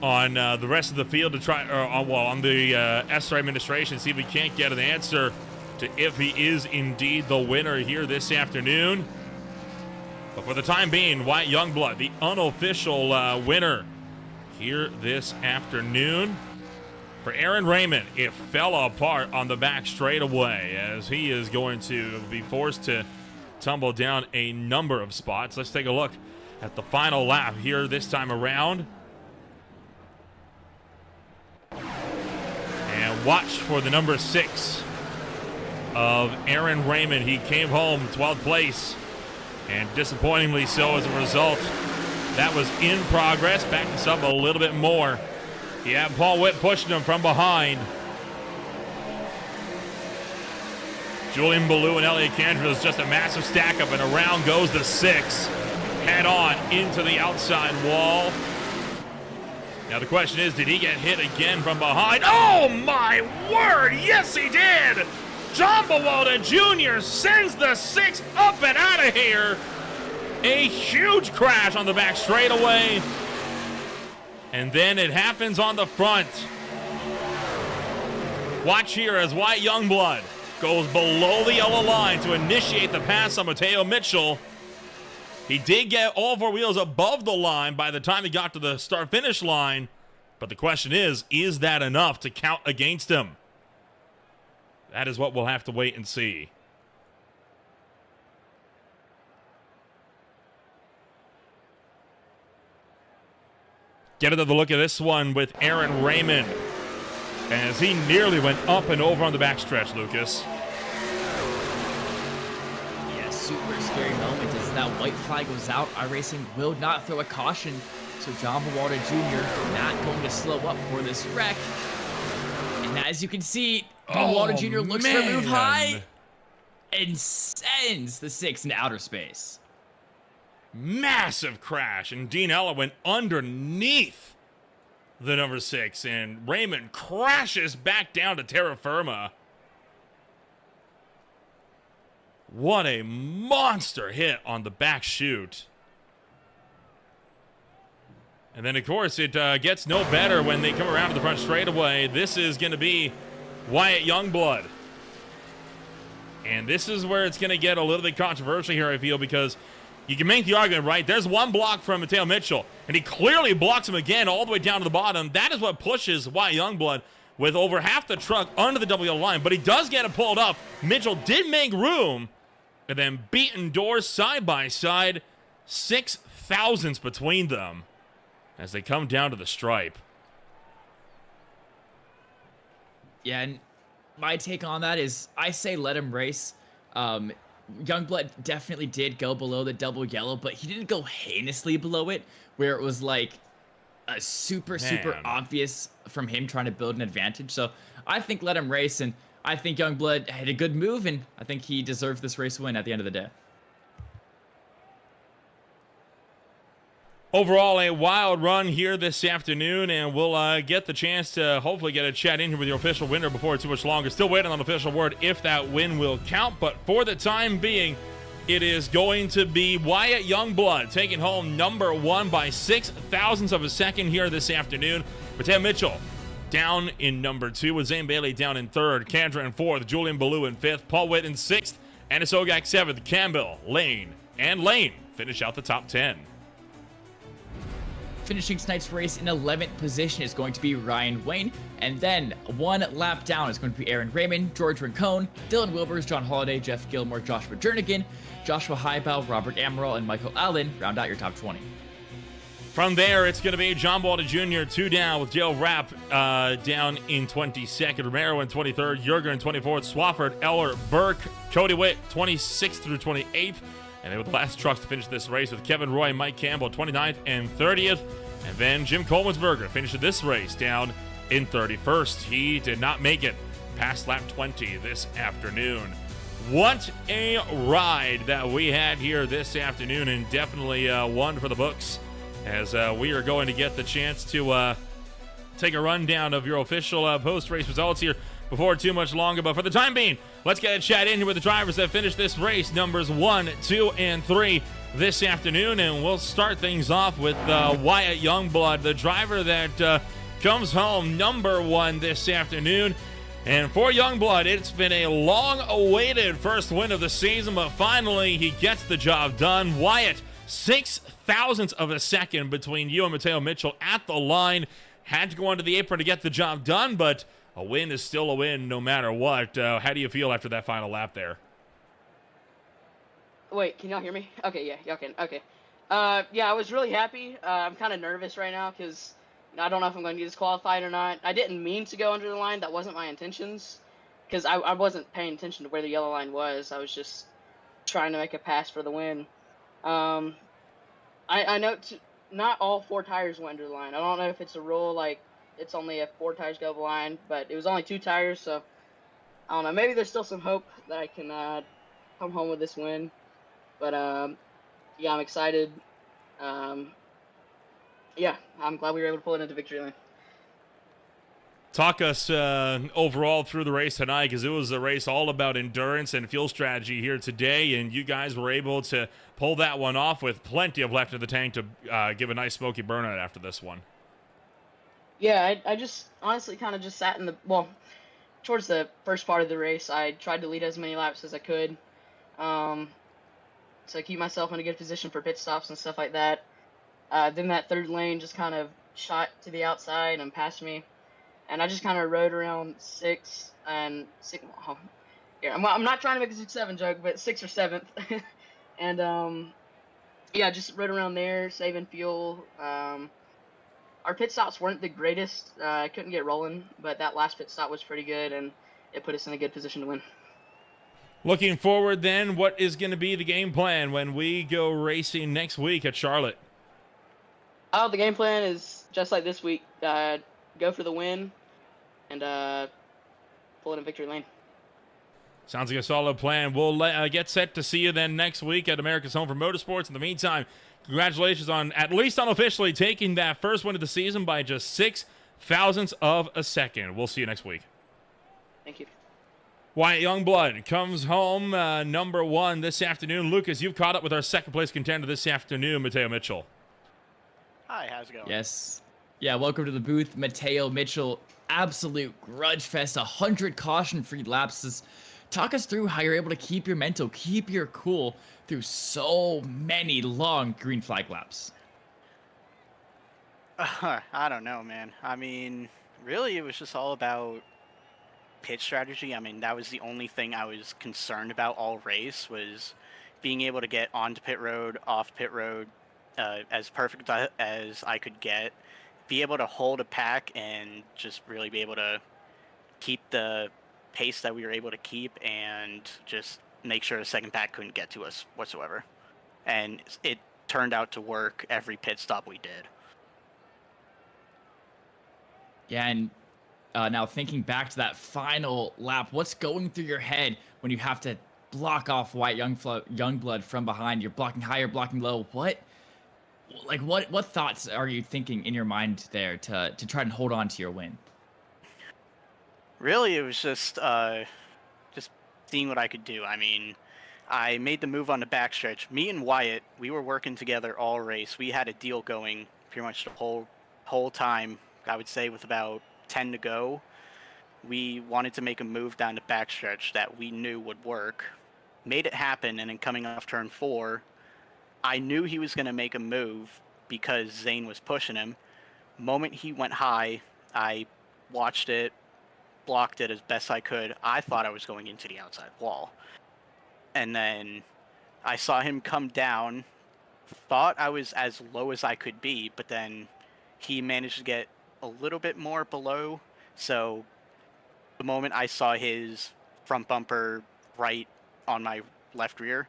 Speaker 1: on the rest of the field to try, on the SRA administration, see if we can't get an answer to if he is indeed the winner here this afternoon. But for the time being, Wyatt Youngblood, the unofficial winner here this afternoon. For Aaron Raymond, it fell apart on the back straightaway, as he is going to be forced to tumble down a number of spots. Let's take a look at the final lap here this time around. And watch for the number 6 of Aaron Raymond. He came home 12th place, and disappointingly so as a result. That was in progress. Back this up a little bit more. Yeah, Paul Witt pushing him from behind. Julian Ballou and Elliot Cantrell is just a massive stack up, and around goes the 6. Head on into the outside wall. Now the question is, did he get hit again from behind? Oh my word, yes he did! John Bowalda Jr. sends the 6 up and out of here. A huge crash on the back straightaway. And then it happens on the front. Watch here as Wyatt Youngblood goes below the yellow line to initiate the pass on Mateo Mitchell. He did get all 4 wheels above the line by the time he got to the start-finish line. But the question is that enough to count against him? That is what we'll have to wait and see. Get another look at this one with Aaron Raymond, as he nearly went up and over on the backstretch, Lucas.
Speaker 2: Yeah, super scary moment as that white flag goes out. iRacing will not throw a caution, so John Bowalda Jr. not going to slow up for this wreck. And as you can see, John Bowalda Jr. looks for a move high and sends the 6 into outer space.
Speaker 1: Massive crash, and Dean Ella went underneath the number 6, and Raymond crashes back down to terra firma. What a monster hit on the back chute. And then, of course, it gets no better when they come around to the front straightaway. This is going to be Wyatt Youngblood. And this is where it's going to get a little bit controversial here, I feel, because you can make the argument, right? There's one block from Mateo Mitchell, and he clearly blocks him again all the way down to the bottom. That is what pushes Wyatt Youngblood with over half the truck under the double yellow line, but he does get it pulled up. Mitchell did make room, and then beaten doors side by side, 6 thousandths between them as they come down to the stripe.
Speaker 2: Yeah, and my take on that is I say let him race. Youngblood definitely did go below the double yellow, but he didn't go heinously below it, where it was like a super obvious from him trying to build an advantage. So I think let him race, and I think Youngblood had a good move, and I think he deserved this race win at the end of the day.
Speaker 1: Overall, a wild run here this afternoon, and we'll get the chance to hopefully get a chat in here with your official winner before it's too much longer. Still waiting on the official word if that win will count, but for the time being, it is going to be Wyatt Youngblood taking home number 1 by 6 thousandths of a second here this afternoon. Mateo Mitchell down in number 2, with Zane Bailey down in 3rd, Kendra in 4th, Julian Ballou in 5th, Paul Witt in 6th, and Ogak 7th, Campbell, Lane finish out the top 10.
Speaker 2: Finishing tonight's race in 11th position is going to be Ryan Wayne, and then 1 lap down is going to be Aaron Raymond, George Rincon, Dylan Wilbers, John Holliday, Jeff Gilmore, Joshua Jernigan, Joshua Highbow, Robert Amaral, and Michael Allen round out your top 20.
Speaker 1: From there, it's going to be John Bowalda Jr., 2 down, with Dale Rapp down in 22nd, Romero in 23rd, Yerger in 24th, Swafford, Eller, Burke, Cody Witt, 26th through 28th. And they were the last trucks to finish this race, with Kevin Roy and Mike Campbell 29th and 30th. And then Jim Coleman'sberger finished this race down in 31st. He did not make it past lap 20 this afternoon. What a ride that we had here this afternoon, and definitely one for the books, as we are going to get the chance to take a rundown of your official post-race results here before too much longer. But for the time being, let's get a chat in here with the drivers that finished this race, numbers 1, 2, and 3 this afternoon. And we'll start things off with Wyatt Youngblood, the driver that comes home number 1 this afternoon. And for Youngblood, it's been a long-awaited first win of the season, but finally he gets the job done. Wyatt, 0.06 of a second between you and Mateo Mitchell at the line. Had to go onto the apron to get the job done, but a win is still a win no matter what. How do you feel after that final lap there?
Speaker 4: Wait, can y'all hear me? Okay, yeah, y'all can. Okay. Yeah, I was really happy. I'm kind of nervous right now because I don't know if I'm going to get disqualified or not. I didn't mean to go under the line. That wasn't my intentions because I wasn't paying attention to where the yellow line was. I was just trying to make a pass for the win. I know not all 4 tires went under the line. I don't know if it's a rule, like it's only if 4 tires go over the line, but it was only 2 tires, so I don't know. Maybe there's still some hope that I can come home with this win. But yeah, I'm excited. Yeah, I'm glad we were able to pull it into victory lane.
Speaker 1: Talk us overall through the race tonight, because it was a race all about endurance and fuel strategy here today, and you guys were able to pull that one off with plenty of left in the tank to give a nice smoky burnout after this one.
Speaker 4: Yeah, I just honestly kind of just sat in the, well, towards the first part of the race, I tried to lead as many laps as I could, so keep myself in a good position for pit stops and stuff like that. Then that third lane just kind of shot to the outside and passed me. And I just kind of rode around 6 and 6. Oh, yeah, I'm not trying to make a 6-7 joke, but 6th or 7th. And yeah, just rode around there, saving fuel. Our pit stops weren't the greatest. I couldn't get rolling, but that last pit stop was pretty good, and it put us in a good position to win.
Speaker 1: Looking forward then, what is going to be the game plan when we go racing next week at Charlotte?
Speaker 4: Oh, the game plan is just like this week. Go for the win and pull it in victory lane.
Speaker 1: Sounds like a solid plan. We'll get set to see you then next week at America's Home for Motorsports. In the meantime, congratulations on, at least unofficially, taking that first win of the season by just 0.06 of a second. We'll see you next week.
Speaker 4: Thank you.
Speaker 1: Wyatt Youngblood comes home number 1 this afternoon. Lucas, you've caught up with our second place contender this afternoon, Mateo Mitchell.
Speaker 5: Hi, how's it going?
Speaker 2: Yes. Yeah, welcome to the booth, Mateo Mitchell. Absolute grudge fest, 100 caution-free lapses. Talk us through how you're able to keep your mental, keep your cool through so many long green flag laps.
Speaker 5: I don't know, man. I mean, really, it was just all about pit strategy. I mean, that was the only thing I was concerned about all race, was being able to get onto pit road, off pit road, as perfect as I could get, be able to hold a pack and just really be able to keep the pace that we were able to keep and just make sure the second pack couldn't get to us whatsoever. And it turned out to work every pit stop we did.
Speaker 2: Yeah, and now thinking back to that final lap, what's going through your head when you have to block off Wyatt Youngblood from behind? You're blocking high, you're blocking low. What thoughts are you thinking in your mind there to try and hold on to your win?
Speaker 5: Really, it was just seeing what I could do. I mean, I made the move on the backstretch. Me and Wyatt, we were working together all race. We had a deal going pretty much the whole time. I would say with about 10 to go, we wanted to make a move down the backstretch that we knew would work. Made it happen, and then coming off turn 4, I knew he was going to make a move because Zane was pushing him. Moment he went high, I watched it, blocked it as best I could. I thought I was going into the outside wall. And then I saw him come down, thought I was as low as I could be, but then he managed to get a little bit more below. So the moment I saw his front bumper right on my left rear,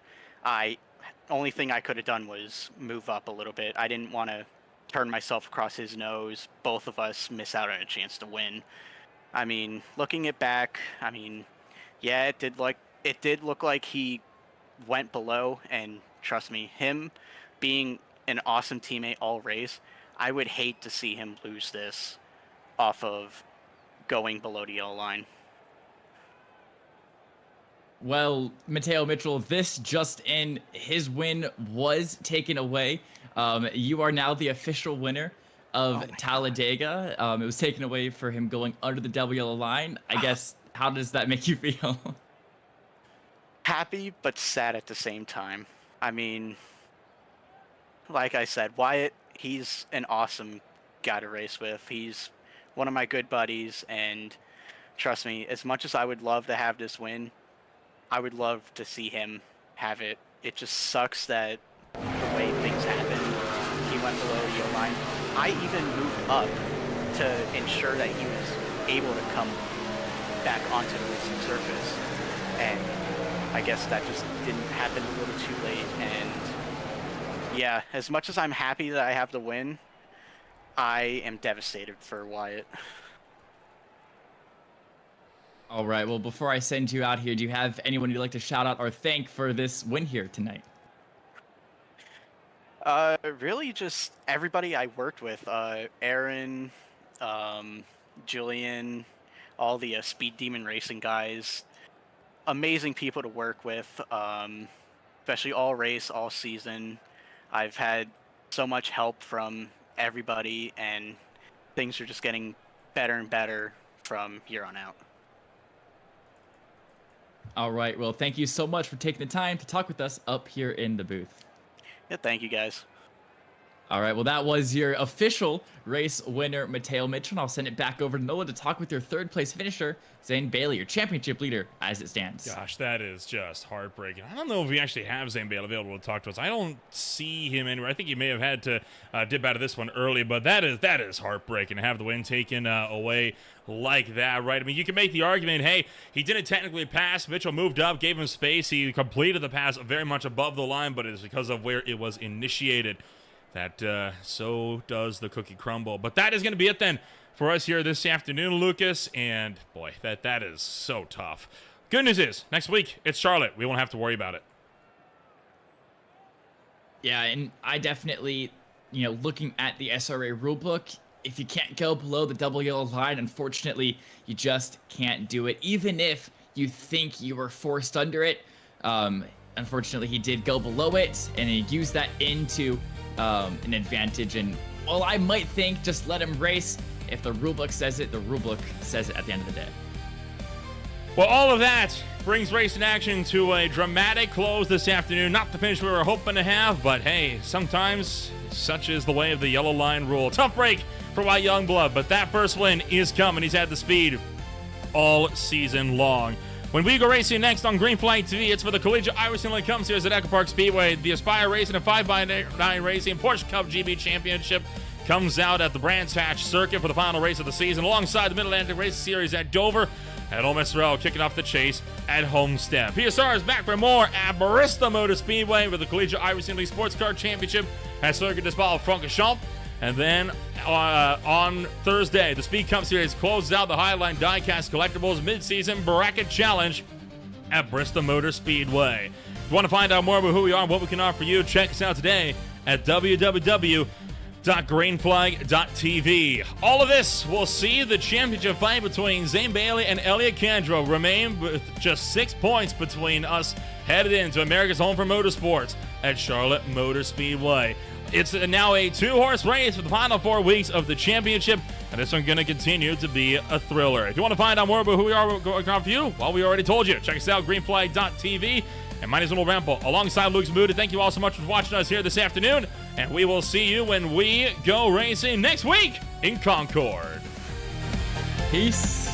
Speaker 5: only thing I could have done was move up a little bit. I didn't want to turn myself across his nose. Both of us miss out on a chance to win. I mean, looking it back, I mean, yeah, it did look like he went below, and trust me, him being an awesome teammate all race, I would hate to see him lose this. off of going below the yellow line.
Speaker 2: Well, Mateo Mitchell, this just in, his win was taken away. You are now the official winner of Talladega. It was taken away for him going under the double yellow line. I guess, how does that make you feel?
Speaker 5: Happy, but sad at the same time. I mean, like I said, Wyatt, he's an awesome guy to race with. He's one of my good buddies, and trust me, as much as I would love to have this win, I would love to see him have it. It just sucks that the way things happened, he went below the yellow line. I even moved up to ensure that he was able to come back onto the racing surface, and I guess that just didn't happen a little too late. And yeah, as much as I'm happy that I have the win, I am devastated for Wyatt.
Speaker 2: All right, well, before I send you out here, do you have anyone you'd like to shout out or thank for this win here tonight?
Speaker 5: Really just everybody I worked with. Aaron, Julian, all the Speed Demon Racing guys. Amazing people to work with, especially all race, all season. I've had so much help from everybody, and things are just getting better and better from here on out.
Speaker 2: All right, well, thank you so much for taking the time to talk with us up here in the booth.
Speaker 5: Yeah, thank you guys.
Speaker 2: All right, well, that was your official race winner, Mateo Mitchell. And I'll send it back over to Nola to talk with your third place finisher, Zane Bailey, your championship leader as it stands.
Speaker 1: Gosh, that is just heartbreaking. I don't know if we actually have Zane Bailey available to talk to us. I don't see him anywhere. I think he may have had to dip out of this one early, but that is heartbreaking to have the win taken away like that, right? I mean, you can make the argument, hey, he didn't technically pass. Mitchell moved up, gave him space. He completed the pass very much above the line, but it's because of where it was initiated. That so does the cookie crumble. But that is going to be it then for us here this afternoon, Lucas. And boy, that is so tough. Good news is, next week, it's Charlotte. We won't have to worry about it.
Speaker 2: Yeah, and I definitely, looking at the SRA rulebook, if you can't go below the double yellow line, unfortunately, you just can't do it. Even if you think you were forced under it, unfortunately, he did go below it, and he used that into an advantage. And well, I might think just let him race. If the rulebook says it, the rulebook says it at the end of the day.
Speaker 1: Well, all of that brings racing action to a dramatic close this afternoon. Not the finish we were hoping to have, but hey, sometimes such is the way of the yellow line rule. Tough break for Wyatt Youngblood, but that first win is coming. He's had the speed all season long. When we go racing next on Green Flag TV, it's for the Collegiate Irish Inland Cup Series at Echo Park Speedway. The Aspire Racing and 5x9 Racing Porsche Cup GB Championship comes out at the Brands Hatch Circuit for the final race of the season, alongside the Mid-Atlantic Race Series at Dover, and Ole Miss Rail kicking off the chase at Homestead. PSR is back for more at Barista Motor Speedway with the Collegiate Irish Inland Sports Car Championship at Circuit des Francorchamps. And then on Thursday, the Speed Cup Series closes out the Highline Diecast Collectibles Mid-Season Bracket Challenge at Bristol Motor Speedway. If you want to find out more about who we are and what we can offer you, check us out today at www.greenflag.tv. All of this will see the championship fight between Zane Bailey and Elliot Candro remain with just 6 points between us headed into America's home for motorsports at Charlotte Motor Speedway. It's now a 2-horse race for the final 4 weeks of the championship, and this one's going to continue to be a thriller. If you want to find out more about who we are, we're going to offer you, well, we already told you. Check us out, greenflag.tv. And my name is Will Rample, alongside Luke Zamuda. Thank you all so much for watching us here this afternoon, and we will see you when we go racing next week in Concord.
Speaker 2: Peace.